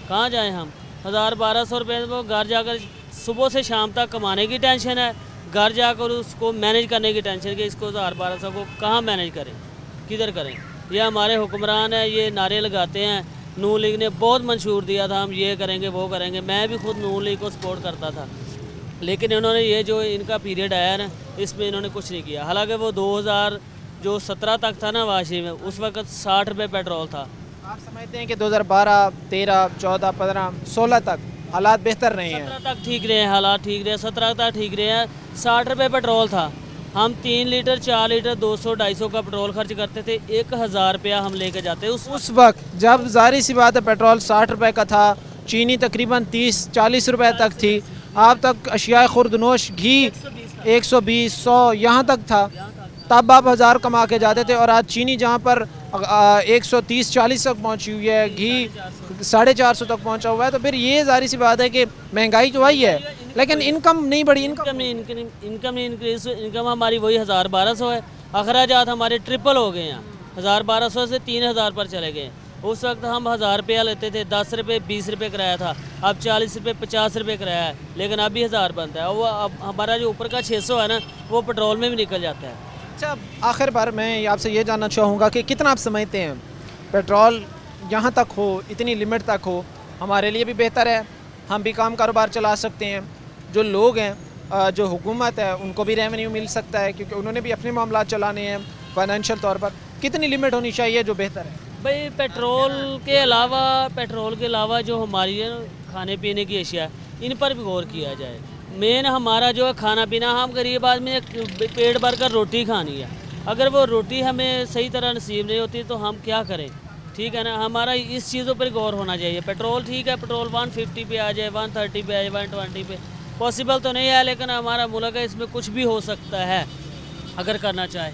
कहाँ जाएँ हम? 1000-1200 रुपये में घर जाकर सुबह से शाम तक कमाने की टेंशन है, घर जाकर उसको मैनेज करने की टेंशन कि इसको 1000-1200 को कहाँ मैनेज करें, किधर करें? ये हमारे हुक्मरान हैं, ये नारे लगाते हैं। नून लीग ने बहुत मंशूर दिया था, हम ये करेंगे वो करेंगे, मैं भी खुद नून लीग को सपोर्ट करता था, लेकिन इन्होंने ये जो इनका पीरियड आया ना, इसमें इन्होंने कुछ नहीं किया। हालांकि वो 2017 तक था ना वाशी में, उस वक्त 60 रुपये पेट्रोल था। आप समझते हैं कि 2012, 13, 14, 15, 16 तक हालात बेहतर रहे हैं? 17 तक ठीक रहे हैं, हालात ठीक रहे, 17 तक ठीक रहे हैं। 60 रुपये पेट्रोल था, हम 3 लीटर 4 लीटर 200-250 का पेट्रोल खर्च करते थे, 1000 रुपया हम लेके जाते। उस वक्त जब ज़ाहिर सी बात है पेट्रोल 60 रुपये का था, चीनी तकरीबन 30-40 रुपये तक थी, आप तक अशिया खुर्दनोश घी 120-100 यहाँ तक था, तब आप 1000 कमा के जाते थे। और आज चीनी जहाँ पर 130-40 तक पहुँची हुई है, घी 450 तक पहुँचा हुआ है, तो फिर ये ज़ाहिर सी बात है कि महंगाई तो आई है, लेकिन इनकम नहीं बढ़ी। इनकम नहीं इंक्रीज, इनकम हमारी वही 1000-1200 है। अखराजात हमारे ट्रिपल हो गए हैं, 1000-1200 से 3000 पर चले गए। उस वक्त हम 1000 रुपया लेते थे, 10 रुपये 20 रुपये किराया था, अब 40 रुपये 50 रुपये किराया है, लेकिन अभी 1000 बनता है। और वो अब हमारा जो ऊपर का 600 है ना, वो पेट्रोल में भी निकल जाता है। अच्छा, आखिर बार मैं आपसे ये जानना चाहूँगा कि कितना आप समझते हैं पेट्रोल यहाँ तक हो, इतनी लिमिट तक हो, हमारे लिए भी बेहतर है, हम भी काम कारोबार चला सकते हैं, जो लोग हैं, जो हुकूमत है, उनको भी रेवेन्यू मिल सकता है, क्योंकि उन्होंने भी अपने मामला चलाने हैं फाइनेंशियल तौर पर। कितनी लिमिट होनी चाहिए जो बेहतर है? भाई पेट्रोल के अलावा जो हमारी है खाने पीने की अशिया, इन पर भी गौर किया जाए। मेन हमारा जो है खाना पीना, हम गरीब आदमी पेट भर कर रोटी खानी है, अगर वो रोटी हमें सही तरह नसीब नहीं होती तो हम क्या करें? ठीक है ना, हमारा इस चीज़ों पर गौर होना चाहिए। पेट्रोल ठीक है, पेट्रोल 150 पे आ जाए, 130 पे आ जाए, 120 पे, पॉसिबल तो नहीं है, लेकिन हमारा मुल्क है, इसमें कुछ भी हो सकता है अगर करना चाहे।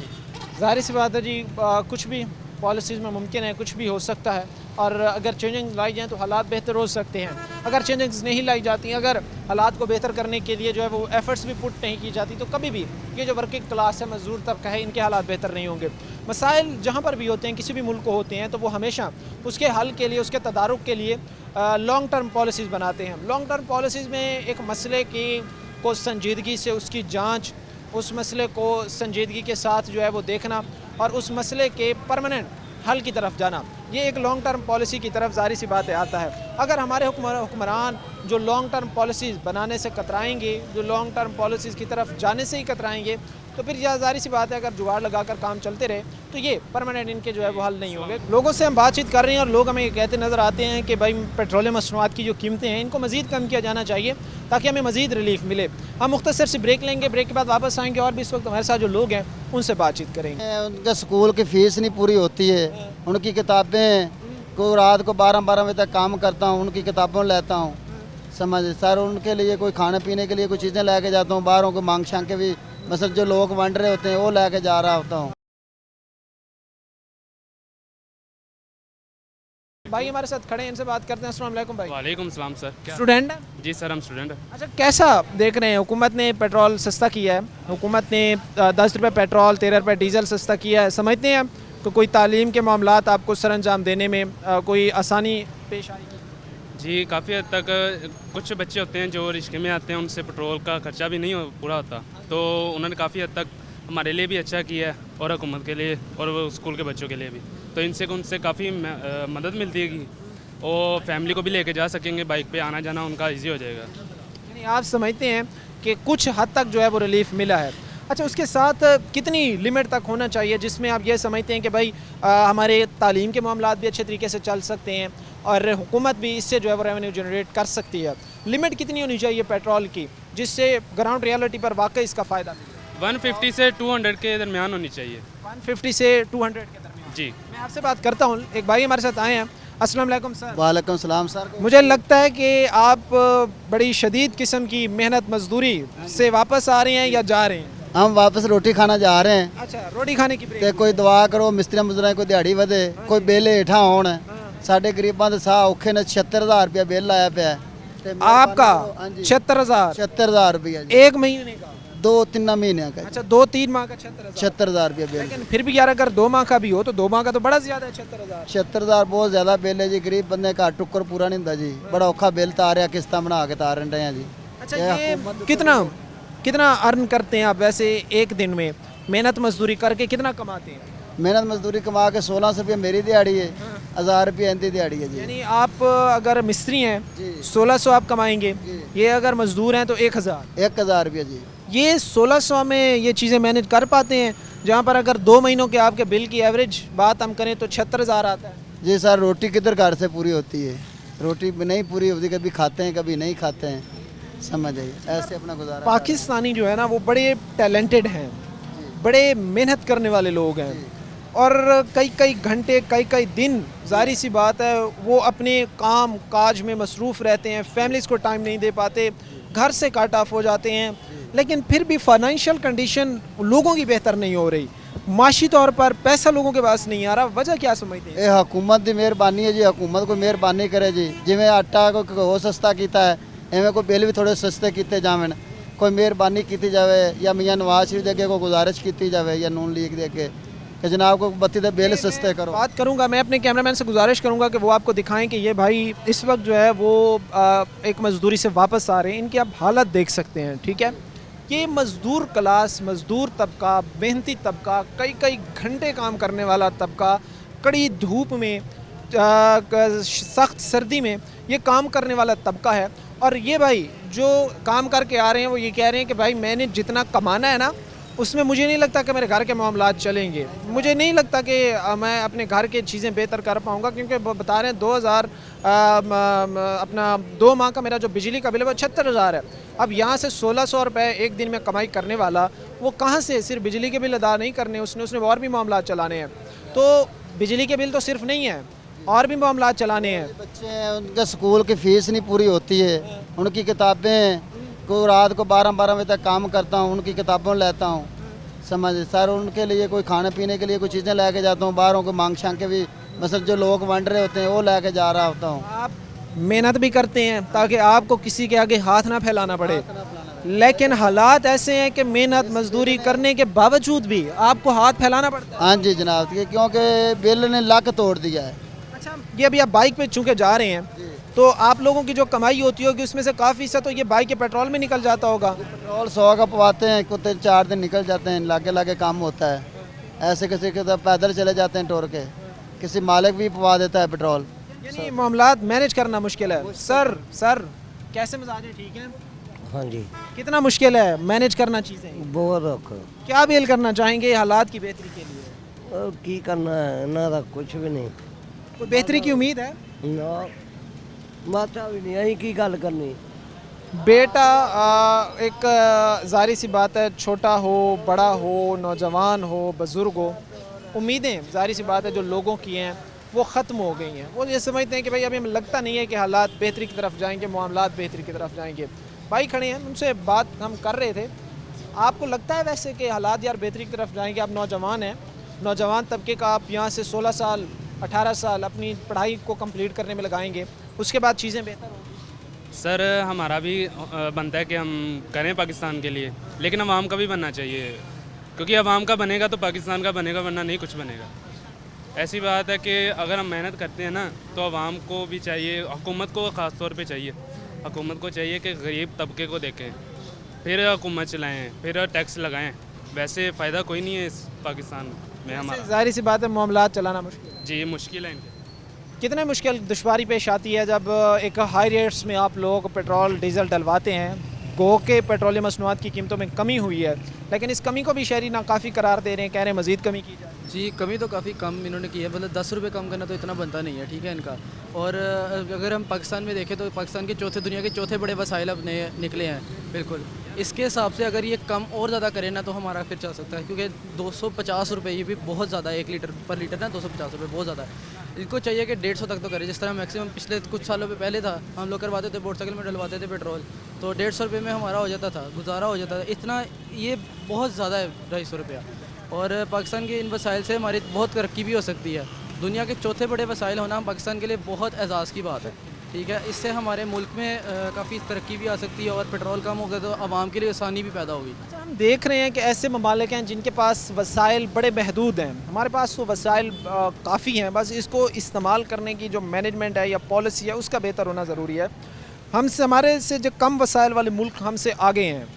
ज़ाहिर सी बात है जी, कुछ भी पॉलिसीज़ में मुमकिन है, कुछ भी हो सकता है, और अगर चेंजिंग लाई जाएँ तो हालात बेहतर हो सकते हैं। अगर चेंजिंग्स नहीं लाई जाती, अगर हालात को बेहतर करने के लिए जो है वो एफ़र्ट्स भी पुट नहीं की जाती, तो कभी भी ये जो वर्किंग क्लास है, मजदूर तबका है, इनके हालात बेहतर नहीं होंगे। मसाइल जहाँ पर भी होते हैं, किसी भी मुल्क को होते हैं, तो वो हमेशा उसके हल के लिए, उसके तदारुक के लिए लॉन्ग टर्म पॉलिसीज़ बनाते हैं। लॉन्ग टर्म पॉलिसीज़ में एक मसले को संजीदगी से उसकी जाँच, उस मसले को संजीदगी के साथ जो है वो देखना, और उस मसले के परमानेंट हल की तरफ जाना, ये एक लॉन्ग टर्म पॉलिसी की तरफ ज़ाहिर सी बात आता है। अगर हमारे हुक्मरान जो लॉन्ग टर्म पॉलिसीज़ बनाने से कतराएंगे, जो लॉन्ग टर्म पॉलिसीज़ की तरफ जाने से ही कतराएंगे, तो फिर यह ज़ाहिर सी बात है अगर जुगाड़ लगाकर काम चलते रहे तो ये परमानेंट इनके जो है वो हल नहीं होंगे। लोगों से हम बातचीत कर रहे हैं और लोग हमें कहते नज़र आते हैं कि भाई पेट्रोलियम मसनूआत की जो कीमतें हैं, इनको मज़ीद कम किया जाना चाहिए ताकि हमें मज़ीद रिलीफ मिले। हम मुख्तसर से ब्रेक लेंगे, ब्रेक के बाद वापस आएंगे और भी इस वक्त हमारे साथ जो लोग हैं उनसे बातचीत करेंगे। उनके स्कूल की फ़ीस नहीं पूरी होती है, उनकी किताबें को रात को 12-12 बजे तक काम करता हूँ, उनकी किताबों लेता हूँ, समझ सर। उनके लिए कोई खाने पीने के लिए कोई चीज़ें लेके जाता हूँ, बाहरों को मांग शांग के भी मतलब जो लोग वंड रहे होते हैं वो लेके जा रहा होता हूँ। भाई हमारे साथ खड़े हैं, इनसे बात करते हैं। अस्सलाम वालेकुम भाई। वालेकुम सलाम सर। स्टूडेंट हैं? जी सर, हम स्टूडेंट हैं। अच्छा, कैसा देख रहे हैं? हुकूमत ने पेट्रोल सस्ता किया है, हुकूमत ने 10 रुपये पेट्रोल 13 रुपये डीजल सस्ता किया है, समझते हैं तो कोई तालीम के मामलात आपको सर अंजाम देने में कोई आसानी पेश आएगी? जी काफ़ी हद तक कुछ बच्चे होते हैं जो रिश्के में आते हैं, उनसे पेट्रोल का खर्चा भी नहीं पूरा होता, तो उन्होंने काफ़ी हद तक हमारे लिए भी अच्छा किया है और हुकूमत के लिए और वो स्कूल के बच्चों के लिए भी, तो उनसे काफ़ी मदद मिलती है कि वो फैमिली को भी लेके जा सकेंगे, बाइक पे आना जाना उनका इजी हो जाएगा। यानी आप समझते हैं कि कुछ हद तक जो है वो रिलीफ मिला है। अच्छा, उसके साथ कितनी लिमिट तक होना चाहिए जिसमें आप ये समझते हैं कि भाई हमारे तालीम के मामलात भी अच्छे तरीके से चल सकते हैं और हुकूमत भी इससे जो है वो रेवेन्यू जनरेट कर सकती है? लिमिट कितनी होनी चाहिए पेट्रोल की जिससे ग्राउंड रियलिटी पर वाकई इसका फ़ायदा मिले? 150 से 200 के दरमियान होनी चाहिए 150 से 200 के दरमियान। जी। मैं आपसे बात करता हूँ, एक भाई हमारे साथ आए हैं। अस्सलाम वालेकुम सर। वालेकुम सलाम सर। मुझे लगता है कि आप बड़ी शदीद किस्म की मेहनत मजदूरी से वापस आ रहे हैं या जा रहे हैं? हम वापस रोटी खाना जा रहे हैं अच्छा, रोटी खाने की ਤੇ ਕੋਈ ਦੁਆ ਕਰੋ ਮਿਸਤਰੀਆਂ ਮੁਜ਼ਦਰਾਂ ਕੋਈ ਦਿਹਾੜੀ ਵਧੇ ਕੋਈ ਬਿੱਲ ਹੇਠਾਂ ਆਉਣ ਸਾਡੇ ਗਰੀਬਾਂ ਦੇ ਸਾਹ ਔਖੇ ਨੇ 76000 ਰੁਪਇਆ ਬਿੱਲ ਆਇਆ ਪਿਆ ਤੇ आपका 76,000 76000 ਰੁਪਇਆ ਜੀ एक महीने का? 2-3 महीने का अच्छा, 2-3 माह का 76,000। 76000 रुपया बिल लेकिन फिर भी यार अगर 2 माह का भी हो तो 2 माह का तो बड़ा ज्यादा है 76,000। 76000 ਬਹੁਤ ਜ਼ਿਆਦਾ ਬਿੱਲ ਹੈ ਜੀ ਗਰੀਬ ਬੰਦੇ ਘਰ ਟੁੱਕਰ ਪੂਰਾ ਨਹੀਂ ਹੁੰਦਾ ਜੀ ਬੜਾ ਔਖਾ ਬਿੱਲ ਤਾਰਿਆ ਕਿਸ਼ਤਾਂ ਬਣਾ ਕੇ ਤਾਰਨ ਰਹੇ ਆ ਜੀ अच्छा, ये कितना अर्न करते हैं आप वैसे एक दिन में? मेहनत मजदूरी करके कितना कमाते हैं? मेहनत मजदूरी कमा के 1600 रुपये मेरी दिहाड़ी है 1000 रुपये इनकी दिहाड़ी है जी यानी आप अगर मिस्त्री हैं 1600 आप कमाएंगे, ये अगर मजदूर हैं तो 1000। 1000 रुपये जी। ये 1600 में ये चीज़ें मैनेज कर पाते हैं, जहाँ पर अगर 2 महीनों के आपके बिल की एवरेज बात हम करें तो 76,000 आता है। जी सर, रोटी किधर घर से पूरी होती है, रोटी नहीं पूरी होती, कभी खाते हैं कभी नहीं खाते हैं, समझ आइए ऐसे अपना गुजारा। पाकिस्तानी जो है ना वो बड़े टैलेंटेड हैं, बड़े मेहनत करने वाले लोग हैं और कई कई घंटे कई कई दिन जारी सी बात है वो अपने काम काज में मसरूफ़ रहते हैं, फैमिलीज़ को टाइम नहीं दे पाते, घर से कट ऑफ हो जाते हैं, लेकिन फिर भी फाइनेंशियल कंडीशन लोगों की बेहतर नहीं हो रही, माशी तौर पर पैसा लोगों के पास नहीं आ रहा। वजह क्या समझते हैं? ये हुकूमत की मेहरबानी है जी, हुकूमत को मेहरबानी करे जी, जिमें आटा को हो सस्ता किया है एवं कोई बिल भी थोड़े सस्ते किए जावन, कोई मेहरबानी की जाए या मियाँ नवाज शरीफ के अगे कोई गुजारिश की जाए या नून लीग के अगे कि जनाब को बत्ती के बिल सस्ते करो। बात करूंगा, मैं अपने कैमरामैन से गुजारिश करूंगा कि वो आपको दिखाएं कि ये भाई इस वक्त जो है वो एक मज़दूरी से वापस आ रहे हैं, इनकी आप हालत देख सकते हैं, ठीक है। ये मज़दूर क्लास, मज़दूर तबका, मेहनती तबका, कई कई घंटे काम करने वाला तबका, कड़ी धूप में सख्त सर्दी में ये काम करने वाला तबका है। और ये भाई जो काम करके आ रहे हैं वो ये कह रहे हैं कि भाई मैंने जितना कमाना है ना उसमें मुझे नहीं लगता कि मेरे घर के मामलात चलेंगे, मुझे नहीं लगता कि मैं अपने घर के चीज़ें बेहतर कर पाऊँगा, क्योंकि बता रहे हैं 2000 अपना 2 माह का मेरा जो बिजली का बिल है वो 76,000 है। अब यहाँ से 1600 रुपये एक दिन में कमाई करने वाला वो कहाँ से सिर्फ बिजली के बिल अदा नहीं करने, उसने और भी मामलात चलाने हैं। तो बिजली के बिल तो सिर्फ नहीं है, और भी मामलात चलाने हैं। बच्चे हैं उनके स्कूल की फ़ीस नहीं पूरी होती है, उनकी किताबें को रात को 12-12 बजे तक काम करता हूँ, उनकी किताबों लेता हूँ, समझ सर। उनके लिए कोई खाने पीने के लिए कोई चीज़ें लेके जाता हूँ, बाहरों को मांग शांग के भी मतलब जो लोग वंड रहे होते हैं वो लेके जा रहा होता हूँ। आप मेहनत भी करते हैं ताकि आपको किसी के आगे हाथ ना फैलाना पड़े, लेकिन हालात ऐसे हैं कि मेहनत मजदूरी करने के बावजूद भी आपको हाथ फैलाना पड़ता है। हाँ जी जनाब, क्योंकि बिल ने लक तोड़ दिया है। अच्छा, ये अभी आप बाइक पे चूँकि जा रहे हैं तो आप लोगों की जो कमाई होती होगी उसमें से काफ़ी सा तो ये बाइक के पेट्रोल में निकल जाता होगा। पेट्रोल 100 का पवाते हैं, कुछ 4 दिन निकल जाते हैं, लागे लागे काम होता है। ऐसे किसी के तो पैदल चले जाते हैं टोर के, किसी मालिक भी पवा देता है पेट्रोल। यानी मामलात मैनेज करना मुश्किल है। सर कैसे मिजाज है, ठीक है? हाँ जी। कितना मुश्किल है मैनेज करना चीज़ें? बहुत औखा। क्या बेल करना चाहेंगे हालात की बेहतरी के लिए? और की करना है ना, तो कुछ भी नहीं। कोई बेहतरी की उम्मीद है ना, माता भी नहीं आई की गल करनी। बेटा एक जारी सी बात है, छोटा हो बड़ा हो नौजवान हो बुज़ुर्ग हो, उम्मीदें जारी सी बात है जो लोगों की हैं वो ख़त्म हो गई हैं। वो ये समझते हैं कि भाई अभी हमें लगता नहीं है कि हालात बेहतरी की तरफ जाएंगे, मामलात बेहतरी की तरफ जाएंगे। भाई खड़े हैं, उनसे बात हम कर रहे थे। आपको लगता है वैसे कि हालात यार बेहतरी की तरफ जाएंगे? आप नौजवान हैं, नौजवान तबके का, आप यहाँ से 16 साल 18 साल अपनी पढ़ाई को कंप्लीट करने में लगाएंगे, उसके बाद चीज़ें बेहतर होंगी। सर हमारा भी बनता है कि हम करें पाकिस्तान के लिए, लेकिन अवाम का भी बनना चाहिए, क्योंकि अवाम का बनेगा तो पाकिस्तान का बनेगा, वरना नहीं कुछ बनेगा। ऐसी बात है कि अगर हम मेहनत करते हैं ना तो अवाम को भी चाहिए, हुकूमत को ख़ास तौर पे चाहिए, हुकूमत को चाहिए कि गरीब तबके को देखें, फिर हुकूमत चलाएँ, फिर टैक्स लगाएँ। वैसे फ़ायदा कोई नहीं है इस पाकिस्तान में हमारा। जाहिर सी बात है मामलात चलाना मुश्किल है। जी मुश्किल है इनके। कितने मुश्किल दुश्वारी पेश आती है जब एक हाई रेट्स में आप लोग पेट्रोल डीज़ल डलवाते हैं, गो के पेट्रोलियम मसनूआत की कीमतों में कमी हुई है, लेकिन इस कमी को भी शहरी नाकाफ़ी करार दे रहे हैं, कह रहे हैं मज़ीद कमी की जाए। जी कमी तो काफ़ी कम इन्होंने की है, मतलब 10 रुपये कम करना तो इतना बनता नहीं है, ठीक है इनका। और अगर हम पाकिस्तान में देखें तो पाकिस्तान के दुनिया के चौथे बड़े वसाइल अपने निकले हैं, बिल्कुल। इसके हिसाब से अगर ये कम और ज़्यादा करें ना तो हमारा फिर चल सकता है, क्योंकि 250 रुपये ये भी बहुत ज़्यादा है, 1 लीटर पर लीटर ना 250 रुपये बहुत ज़्यादा है। इनको चाहिए कि 150 तक तो करें, जिस तरह मैक्सिमम पिछले कुछ सालों पे पहले था, हम लोग करवाते थे मोटरसाइकिल में डलवाते थे पेट्रोल, तो 150 रुपये में हमारा हो जाता था, गुजारा हो जाता था। इतना ये बहुत ज़्यादा है 250 रुपया। और पाकिस्तान के इन वसाइल से हमारी बहुत तरक्की भी हो सकती है। दुनिया के चौथे बड़े वसाइल होना पाकिस्तान के लिए बहुत एजाज़ की बात है, ठीक है। इससे हमारे मुल्क में काफ़ी तरक्की भी आ सकती है, और पेट्रोल कम होगा तो आवाम के लिए आसानी भी पैदा होगी। अच्छा, हम देख रहे हैं कि ऐसे ममालिक हैं जिनके पास वसाइल बड़े महदूद हैं। हमारे पास तो वसाइल काफ़ी हैं, बस इसको इस्तेमाल करने की जो मैनेजमेंट है या पॉलिसी है उसका बेहतर होना ज़रूरी है। हमसे हमारे से जो कम वसाइल वाले मुल्क हमसे आगे हैं,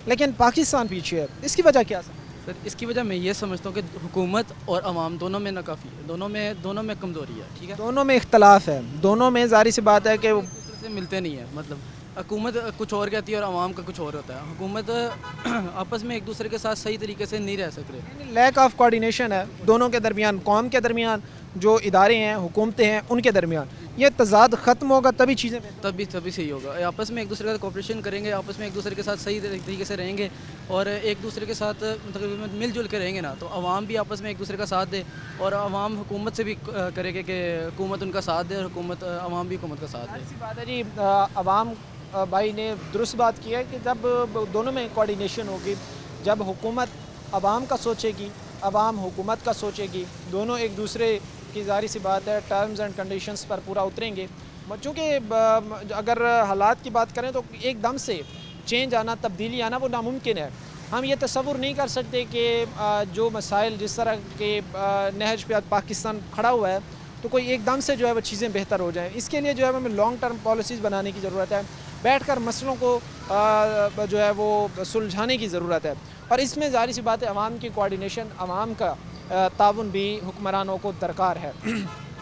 लेकिन पाकिस्तान पीछे है। इसकी वजह क्या है सर? इसकी वजह मैं ये समझता हूँ कि हुकूमत और आवाम दोनों में नाकाफ़ी है, दोनों में कमज़ोरी है, ठीक है। दोनों में इख्तलाफ है, दोनों में ज़ाहिर सी बात है कि एक दूसरे से मिलते नहीं है। मतलब हुकूमत कुछ और कहती है और आवाम का कुछ और होता है। हुकूमत आपस में एक दूसरे के साथ सही तरीके से नहीं रह सकते। लैक ऑफ कोऑर्डिनेशन है दोनों के दरमियान, कौम के दरमियान, जो इदारे हैं, हुकूमतें हैं, उनके दरमियान। ये तजाद ख़त्म होगा तभी चीज़ें तभी सही होगा। आपस में एक दूसरे का कोऑपरेशन करेंगे, आपस में एक दूसरे के साथ सही तरीके से रहेंगे और एक दूसरे के साथ मतलब मिलजुल के रहेंगे ना, तो आवाम भी आपस में एक दूसरे का साथ दे, और आवाम हुकूमत से भी करेंगे कि हुकूमत उनका साथ दे और हुकूमत आवाम भी हुकूमत का साथ दे। ऐसी बात है जी। आवाम भाई ने दुरुस्त बात की है कि जब दोनों में कोऑर्डिनेशन होगी, जब हुकूमत आवाम का सोचेगी, आवाम हुकूमत का सोचेगी, दोनों एक दूसरे की ज़ाहिर सी बात है टर्म्स एंड कंडीशंस पर पूरा उतरेंगे। चूँकि अगर हालात की बात करें तो एकदम से चेंज आना, तब्दीली आना वो नामुमकिन है। हम ये तसव्वुर नहीं कर सकते कि जो मसाइल जिस तरह के नहज पे पाकिस्तान खड़ा हुआ है तो कोई एकदम से जो है वो चीज़ें बेहतर हो जाएं। इसके लिए जो है हमें लॉन्ग टर्म पॉलिसीज़ बनाने की ज़रूरत है, बैठकर मसलों को जो है वो सुलझाने की ज़रूरत है। और इसमें ज़ाहिर सी बात है आवाम की कोऑर्डिनेशन, आवाम का ताउन भी हुक्मरानों को दरकार है।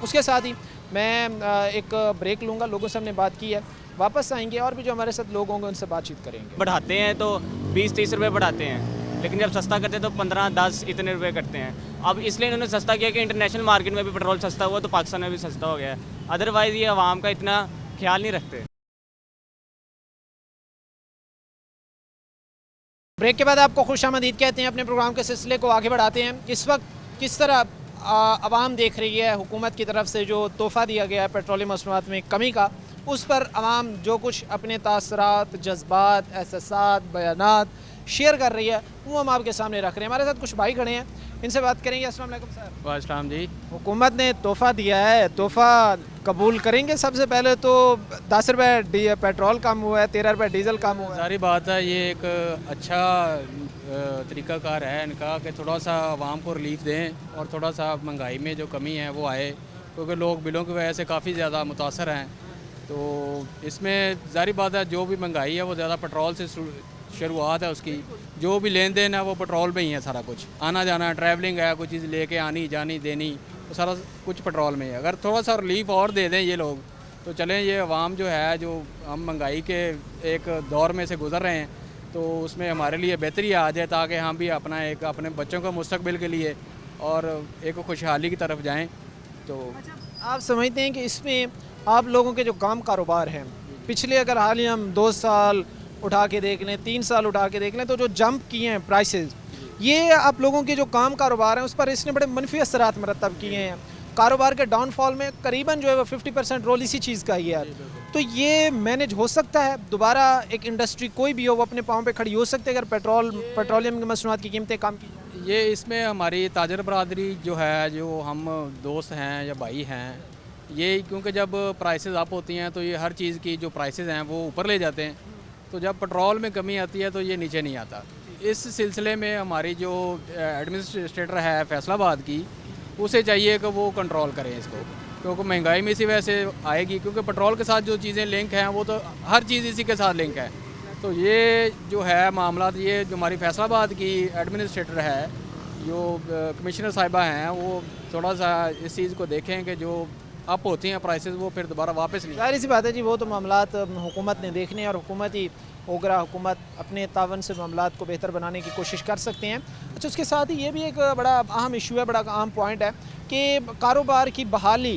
उसके साथ ही मैं एक ब्रेक लूँगा, लोगों से हमने बात की है, वापस आएंगे और भी जो हमारे साथ लोग होंगे उनसे बातचीत करेंगे। बढ़ाते हैं तो 20-30 रुपये बढ़ाते हैं, लेकिन जब सस्ता करते हैं तो 15-10 इतने रुपए करते हैं। अब इसलिए इन्होंने सस्ता किया कि इंटरनेशनल मार्केट में भी पेट्रोल सस्ता हुआ तो पाकिस्तान में भी सस्ता हो गया है। अदरवाइज़ ये आवाम का इतना ख्याल नहीं रखते। ब्रेक के बाद आपको खुशामदीद कहते हैं। अपने प्रोग्राम के सिलसिले को आगे बढ़ाते हैं। इस वक्त किस तरह आवाम देख रही है हुकूमत की तरफ से जो तोहफ़ा दिया गया है पेट्रोलियम मसनूआत में कमी का, उस पर आवाम जो कुछ अपने तासरात, जज्बात, एहसासात, बयानात शेयर कर रही है वो हम आपके सामने रख रहे हैं। हमारे साथ कुछ भाई खड़े हैं, इनसे बात करेंगे। अस्सलाम वालेकुम सर। वालेकुम जी। हुकूमत ने तोहफ़ा दिया है, तोहफ़ा कबूल करेंगे? सबसे पहले तो 10 रुपये पेट्रोल कम हुआ है, 13 रुपये डीज़ल कम हुआ है। सारी बात है, ये एक अच्छा तरीक़ाकार है इनका कि थोड़ा सा आवाम को रिलीफ दें और थोड़ा सा महंगाई में जो कमी है वो आए, क्योंकि लोग बिलों की वजह से काफ़ी ज़्यादा मुतासर हैं। तो इसमें ज़ाहिर बात है जो भी महंगाई है वो ज़्यादा पेट्रोल से शुरुआत है उसकी। जो भी लेन देन है वो पेट्रोल में ही है, सारा कुछ आना जाना, ट्रैवलिंग है, कोई चीज़ लेके आनी जानी देनी, तो सारा कुछ पेट्रोल में है। अगर थोड़ा सा रिलीफ और दे दें ये लोग तो चलें। ये आवाम जो है, जो हम महंगाई के एक दौर में से गुज़र रहे हैं, तो उसमें हमारे लिए बेहतरी आ जाए ताकि हम भी अपना एक अपने बच्चों का मुस्तकबिल के लिए और एक खुशहाली की तरफ जाएं। तो आप समझते हैं कि इसमें आप लोगों के जो काम कारोबार हैं, पिछले अगर हाल ही हम 2 साल उठा के देख लें, 3 साल उठा के देख लें, तो जो जंप किए हैं प्राइसेस, ये आप लोगों के जो काम कारोबार हैं उस पर इसने बड़े मनफी असरात मरतब किए हैं। कारोबार के डाउनफॉल में करीबन जो है वो 50% रोल इसी चीज़ का ही है। तो ये मैनेज हो सकता है? दोबारा एक इंडस्ट्री कोई भी हो वो अपने पाँव पे खड़ी हो सकती है अगर पेट्रोलियम की मसनूआत की कीमतें कम की? ये इसमें हमारी ताजर बरादरी जो है, जो हम दोस्त हैं या भाई हैं, ये क्योंकि जब प्राइसेस अप होती हैं तो ये हर चीज़ की जो प्राइसेस हैं वो ऊपर ले जाते हैं, तो जब पेट्रोल में कमी आती है तो ये नीचे नहीं आता। इस सिलसिले में हमारी जो एडमिनिस्ट्रेटर है फैसलाबाद की, उसे चाहिए कि वो कंट्रोल करें इसको, क्योंकि महंगाई में इसी वजह से आएगी, क्योंकि पेट्रोल के साथ जो चीज़ें लिंक हैं वो तो हर चीज़ इसी के साथ लिंक है। तो ये जो है मामला, ये जो हमारी फैसलाबाद की एडमिनिस्ट्रेटर है, जो कमिश्नर साहिबा हैं, वो थोड़ा सा इस चीज़ को देखें कि जो अप होती हैं प्राइसेस वो फिर दोबारा वापस नहीं। जाहिर सी बात है जी, वो तो मामलात हुकूमत ने देखने हैं और हुकूमत ही ओगरा हुकूमत अपने तावन से मामलात को बेहतर बनाने की कोशिश कर सकते हैं। अच्छा, उसके साथ ही ये भी एक बड़ा अहम इशू है, बड़ा अहम पॉइंट है कि कारोबार की बहाली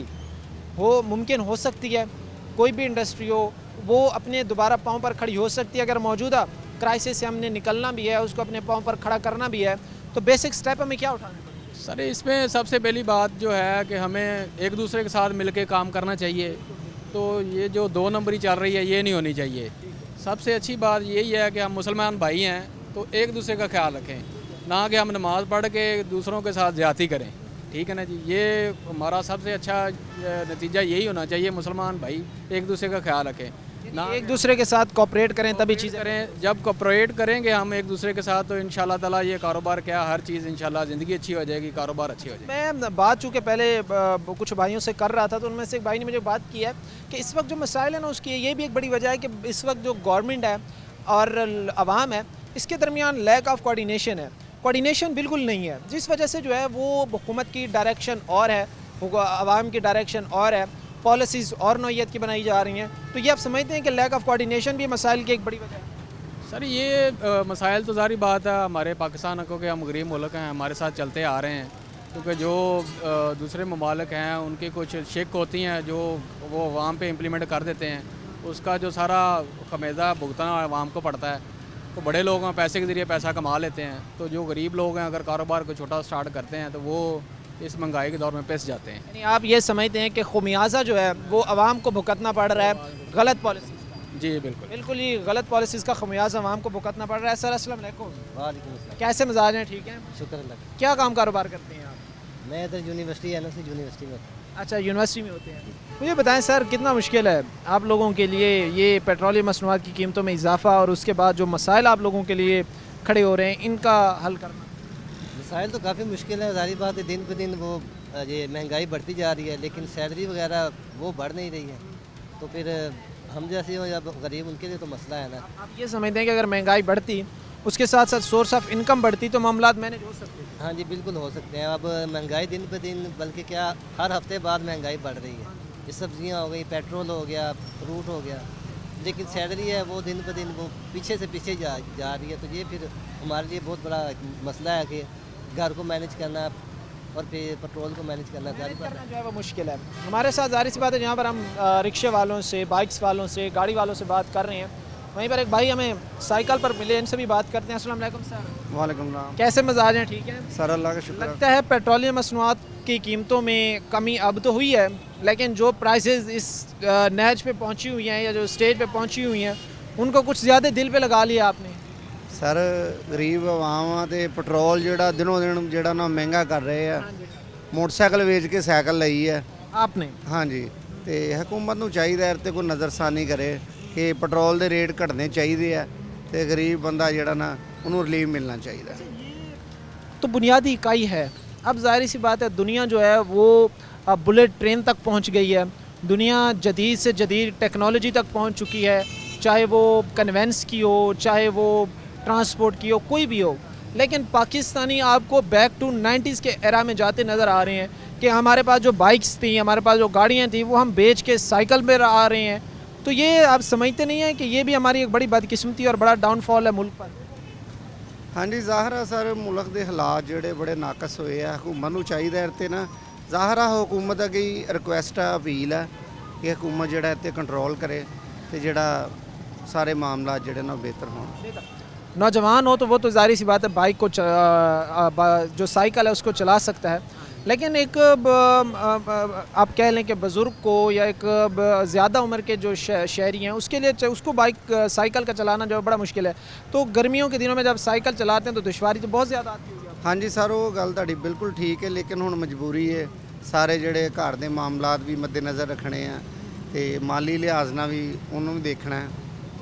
हो मुमकिन हो सकती है। कोई भी इंडस्ट्री हो वो अपने दोबारा पाँव पर खड़ी हो सकती है अगर मौजूदा क्राइसिस से हमने निकलना भी है, उसको अपने पाँव पर खड़ा करना भी है, तो बेसिक स्टेप हमें क्या उठाना पड़ेगा? सर इसमें सबसे पहली बात जो है कि हमें एक दूसरे के साथ मिलकर काम करना चाहिए। तो ये जो 2 नंबरी चल रही है ये नहीं होनी चाहिए। सबसे अच्छी बात यही है कि हम मुसलमान भाई हैं तो एक दूसरे का ख्याल रखें, ना कि हम नमाज़ पढ़ के दूसरों के साथ ज़्यादती करें। ठीक है ना जी, ये हमारा सबसे अच्छा नतीजा यही होना चाहिए। मुसलमान भाई एक दूसरे का ख्याल रखें, ना एक दूसरे के साथ कोऑपरेट करें, तभी चीज़ें करें। जब कोऑपरेट करेंगे हम एक दूसरे के साथ तो इंशाल्लाह ताला ये कारोबार क्या हर चीज़ इंशाल्लाह ज़िंदगी अच्छी हो जाएगी, कारोबार अच्छी हो जाएगी। मैं बात चूँकि पहले कुछ भाइयों से कर रहा था तो उनमें से एक भाई ने मुझे बात की है कि इस वक्त जो मसाइल है ना उसकी ये भी एक बड़ी वजह है कि इस वक्त जो गवर्नमेंट है और आवाम है इसके दरमियान लैक ऑफ कोऑर्डिनेशन है। कोऑर्डिनेशन बिल्कुल नहीं है, जिस वजह से जो है वो हुकूमत की डायरेक्शन और है, आवाम की डायरेक्शन और है, पॉलिसीज़ और नौइयत की बनाई जा रही हैं। तो ये आप समझते हैं कि लैक ऑफ कोऑर्डिनेशन भी मसाइल की एक बड़ी वजह है? सर ये मसाइल तो ज़ाहिर बात है, हमारे पाकिस्तान को कि हम गरीब मुल्क हैं, हमारे साथ चलते आ रहे हैं, क्योंकि जो दूसरे ममालिक हैं उनकी कुछ शिक होती हैं जो वो अवाम पे इम्प्लीमेंट कर देते हैं, उसका जो सारा खमेज़ा भुगतना अवाम को पड़ता है। तो बड़े लोग हैं पैसे के ज़रिए पैसा कमा लेते हैं, तो जो गरीब लोग हैं अगर कारोबार को छोटा स्टार्ट करते हैं तो वो इस महंगाई के दौर में पिस जाते हैं। यानी आप ये समझते हैं कि खुमियाजा जो है वो आवाम को भुगतना पड़ रहा है गलत पॉलिसी? जी बिल्कुल बिल्कुल ही गलत पॉलिसीज़ का खुमियाजा आवाम को भुगतना पड़ रहा है। सर अस्सलाम वालेकुम। वालेकुम अस्सलाम। कैसे मिजाज हैं? ठीक है, शुक्र अल्लाह। क्या काम कारोबार करते हैं आप? मैं इधर यूनिवर्सिटी NSC यूनिवर्सिटी में। अच्छा, यूनिवर्सिटी में होते हैं। मुझे बताएं सर, कितना मुश्किल है आप लोगों के लिए ये पेट्रोलियम मसनूआत की कीमतों में इजाफा और उसके बाद जो मसाइल आप लोगों के लिए खड़े हो रहे हैं इनका हल करना? मसाइल तो काफ़ी मुश्किल है, ज़ाहिर बात है। दिन ब दिन वो ये महंगाई बढ़ती जा रही है, लेकिन सैलरी वगैरह वो बढ़ नहीं रही है। तो फिर हम जैसे हो या गरीब उनके लिए तो मसला है ना। आप ये समझते हैं कि अगर महंगाई बढ़ती उसके साथ साथ सोर्स ऑफ इनकम बढ़ती तो मामलात मैनेज हो सकते हैं? हाँ जी बिल्कुल हो सकते हैं। अब महंगाई दिन पे दिन, बल्कि क्या हर हफ्ते बाद महंगाई बढ़ रही है। ये सब्जियाँ हो गई, पेट्रोल हो गया, फ्रूट हो गया, लेकिन सैलरी है वो दिन पे दिन वो पीछे से पीछे जा रही है। तो ये फिर हमारे लिए बहुत बड़ा मसला है कि घर को मैनेज करना और फिर पेट्रोल को मैनेज करना जो है वो मुश्किल है। हमारे साथ ज़ाहिर सी बात है, जहाँ पर हम रिक्शे वालों से, बाइक्स वालों से, गाड़ी वालों से बात कर रहे हैं, वहीं पर एक भाई हमें साइकिल पर मिले, इनसे भी बात करते हैं। अस्सलाम वालेकुम सर। वालेकुम सलाम। कैसे मिजाज हैं? ठीक है सर, अल्लाह का शुक्र। लगता है पेट्रोलियम मसनूआत की कीमतों में कमी अब तो हुई है, लेकिन जो प्राइसेस इस नहज पे पहुंची हुई हैं या जो स्टेज पे पहुंची हुई हैं उनको कुछ ज़्यादा दिल पे लगा लिया आपने? सर गरीब आवाम ते पेट्रोल ਜਿਹੜਾ ਦਿਨੋਂ ਦਿਨ ਜਿਹੜਾ ਨਾ ਮਹਿੰਗਾ ਕਰ ਰਹੇ ਆ। ਮੋਟਰਸਾਈਕਲ ਵੇਚ ਕੇ ਸਾਈਕਲ ਲਈ ਹੈ आपने। ਹਾਂਜੀ, ਤੇ ਹਕੂਮਤ ਨੂੰ ਚਾਹੀਦਾ ਹੈ ਤੇ ਕੋਈ ਨਜ਼ਰਸਾਨੀ ਕਰੇ ਕਿ ਪੈਟਰੋਲ ਦੇ ਰੇਟ ਘਟਣੇ ਚਾਹੀਦੇ ਆ ਤੇ ਗਰੀਬ ਬੰਦਾ ਜਿਹੜਾ ਨਾ ਉਹਨੂੰ ਰਿਲੀਫ ਮਿਲਣਾ ਚਾਹੀਦਾ। तो बुनियादी इकाई है। अब ज़ाहिर सी बात है दुनिया जो है वो बुलेट ट्रेन तक पहुंच गई है, दुनिया जदीद से जदीद टेक्नोलॉजी तक पहुंच चुकी है, चाहे वो कन्वेंस की हो, चाहे वो ट्रांसपोर्ट की हो, कोई भी हो। लेकिन पाकिस्तानी आपको बैक टू 90s के एरा में जाते नज़र आ रहे हैं कि हमारे पास जो बाइक्स थी, हमारे पास जो गाड़ियाँ थी वो हम बेच के साइकिल पर आ रहे हैं। तो ये आप समझते नहीं हैं कि ये भी हमारी एक बड़ी बदकिस्मती और बड़ा डाउनफॉल है मुल्क पर? ਹਾਂਜੀ, ਜ਼ਾਹਰ ਆ ਸਰ ਮੁਲਕ ਦੇ ਹਾਲਾਤ ਜਿਹੜੇ ਬੜੇ ਨਾਕਸ ਹੋਏ ਆ। ਹਕੂਮਤ ਨੂੰ ਚਾਹੀਦਾ ਹੈ ਤੇ ਨਾ ਜ਼ਾਹਰ ਆ ਹਕੂਮਤ ਅੱਗੇ ਰਿਕੁਐਸਟ ਆ, ਅਪੀਲ ਹੈ ਕਿ ਹਕੂਮਤ ਜਿਹੜਾ ਇੱਥੇ ਕੰਟਰੋਲ ਕਰੇ ਤੇ ਜਿਹੜਾ ਸਾਰੇ ਮਾਮਲਾ ਜਿਹੜੇ ਨਾ ਬਿਹਤਰ ਹੋਣ। नौजवान हो तो वो तो ज़ाहिर सी बात है बाइक को जो साइकिल है उसको चला सकता है, लेकिन एक आप कह लें कि बुज़ुर्ग को या एक ज़्यादा उम्र के जो शहरी हैं उसके लिए उसको साइकिल का चलाना जो है बड़ा मुश्किल है। तो गर्मियों के दिनों में जब साइकिल चलाते हैं तो दुश्वारी तो बहुत ज़्यादा आती होगी। ਹਾਂਜੀ ਸਰ, ਉਹ ਗੱਲ ਤੁਹਾਡੀ ਬਿਲਕੁਲ ਠੀਕ ਹੈ, ਲੇਕਿਨ ਹੁਣ ਮਜਬੂਰੀ ਹੈ। ਸਾਰੇ ਜਿਹੜੇ ਘਰ ਦੇ ਮਾਮਲਾਤ ਵੀ ਮੱਦੇਨਜ਼ਰ ਰੱਖਣੇ ਆ ਤੇ ਮਾਲੀ ਲਿਹਾਜ਼ ਨਾਲ ਵੀ ਉਹਨੂੰ ਵੀ ਦੇਖਣਾ ਹੈ,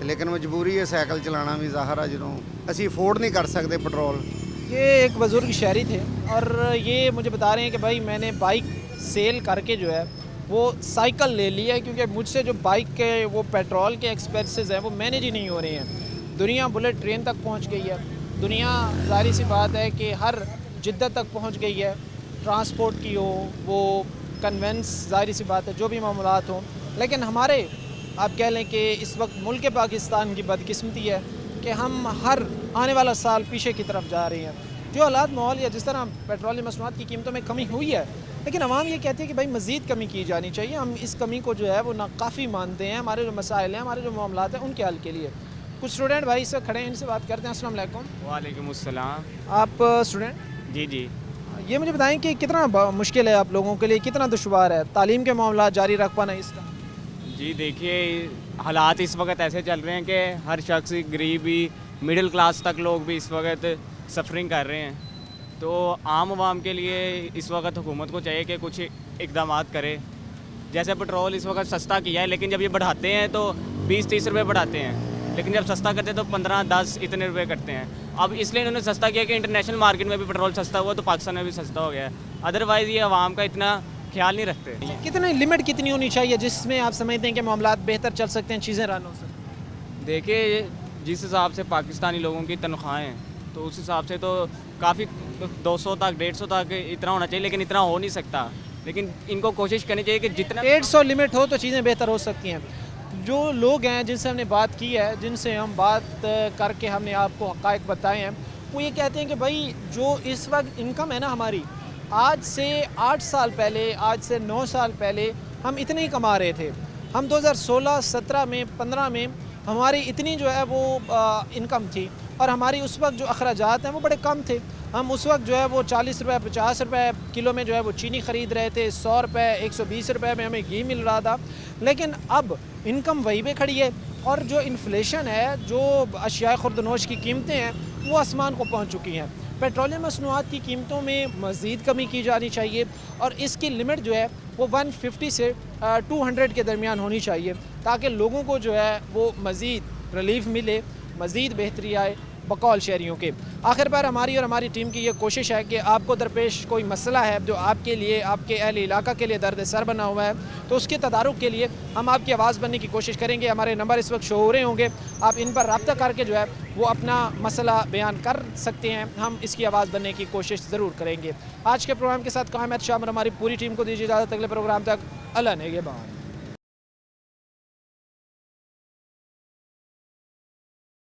लेकिन मजबूरी है साइकिल चलाना भी। ज़ाहिर है जो असी अफोर्ड नहीं कर सकते पेट्रोल। ये एक बुज़ुर्ग शहरी थे और ये मुझे बता रहे हैं कि भाई मैंने बाइक सेल करके जो है वो साइकिल ले ली है, क्योंकि मुझसे जो बाइक के वो पेट्रोल के एक्सपेंसेस हैं वो मैनेज ही नहीं हो रहे हैं। दुनिया बुलेट ट्रेन तक पहुंच गई है, दुनिया ज़ाहिर सी बात है कि हर जिद्दत तक पहुंच गई है, ट्रांसपोर्ट की हो, वो कन्वेंस, ज़ाहिर सी बात है जो भी मामलात हों। लेकिन हमारे आप कह लें कि इस वक्त मुल्क पाकिस्तान की बदकिस्मती है कि हम हर आने वाला साल पीछे की तरफ जा रहे हैं। जो हालात माहौल या जिस तरह पेट्रोलियम मसनूआत की कीमतों में कमी हुई है, लेकिन आवाम ये कहती है कि भाई मज़ीद कमी की जानी चाहिए। हम इस कमी को जो है वो नाकाफ़ी मानते हैं हमारे जो मसाइल हैं, हमारे जो मामलात हैं उनके हल के लिए। कुछ स्टूडेंट भाई से खड़े हैं, इनसे बात करते हैं। अस्सलाम वालेकुम। वालेकुम अस्सलाम। आप स्टूडेंट? जी जी। ये मुझे बताएं कि कितना मुश्किल है आप लोगों के लिए, कितना दुश्वार है तालीम के मामला जारी रख पाना इसका? जी देखिए, हालात इस वक्त ऐसे चल रहे हैं कि हर शख्स, गरीबी, मिडिल क्लास तक लोग भी इस वक्त सफरिंग कर रहे हैं। तो आम आवाम के लिए इस वक्त हुकूमत को चाहिए कि कुछ इकदाम करे। जैसे पेट्रोल इस वक्त सस्ता किया है, लेकिन जब ये बढ़ाते हैं तो 20-30 रुपये बढ़ाते हैं, लेकिन जब सस्ता करते हैं तो 15-10 इतने रुपये करते हैं। अब इसलिए इन्होंने सस्ता किया कि इंटरनेशनल मार्केट में भी पेट्रोल सस्ता हुआ तो पाकिस्तान में भी सस्ता हो गया है। अदरवाइज़ ये आवाम का इतना ख्याल नहीं रखते। कितनी लिमिट कितनी होनी चाहिए जिसमें आप समझते हैं कि मामलात बेहतर चल सकते हैं, चीज़ें रन हो सकती हैं? देखिए, जिस हिसाब से पाकिस्तानी लोगों की तनख्वाहें हैं तो उस हिसाब से तो काफ़ी 200 तक 150 तक इतना होना चाहिए, लेकिन इतना हो नहीं सकता। लेकिन इनको कोशिश करनी चाहिए कि जितना 150 लिमिट हो तो चीज़ें बेहतर हो सकती हैं। जो लोग हैं जिनसे हमने बात की है, जिनसे हम बात करके हमने आपको हक़ाइक़ बताए हैं, वो ये कहते हैं कि भाई जो इस वक्त इनकम है ना हमारी, आज से 8 साल पहले, आज से 9 साल पहले हम इतने ही कमा रहे थे। हम 2016, 17 में, 15 में हमारी इतनी जो है वो इनकम थी, और हमारी उस वक्त जो अखराजात हैं वो बड़े कम थे। हम उस वक्त जो है वो 40 रुपये 50 रुपये किलो में जो है वो चीनी ख़रीद रहे थे, 100 रुपये 120 रुपये में हमें घी मिल रहा था। लेकिन अब इनकम वही पे खड़ी है, और जो इन्फ्लेशन है, जो अशिया खुर्दनोश की कीमतें हैं वो आसमान को पहुँच चुकी हैं। पेट्रोलियम मसनूआत की कीमतों में मज़ीद कमी की जानी चाहिए, और इसकी लिमिट जो है वो 150 से 200 के दरमियान होनी चाहिए, ताकि लोगों को जो है वो मज़ीद रिलीफ मिले, मज़ीद बेहतरी आए बकौल शहरियों के। आखिर पर हमारी और हमारी टीम की ये कोशिश है कि आपको दरपेश कोई मसला है जो आपके लिए, आपके अहले इलाका के लिए दर्द सर बना हुआ है, तो उसके तदारुक के लिए हम आपकी आवाज़ बनने की कोशिश करेंगे। हमारे नंबर इस वक्त शो हो रहे होंगे, आप इन पर रब्ता करके जो है वो अपना मसला बयान कर सकते हैं। हम इसकी आवाज़ बनने की कोशिश ज़रूर करेंगे। आज के प्रोग्राम के साथ कायम शाम और हमारी पूरी टीम को दीजिए इजाज़त। अगले प्रोग्राम तक अल्लाह नेगहबान।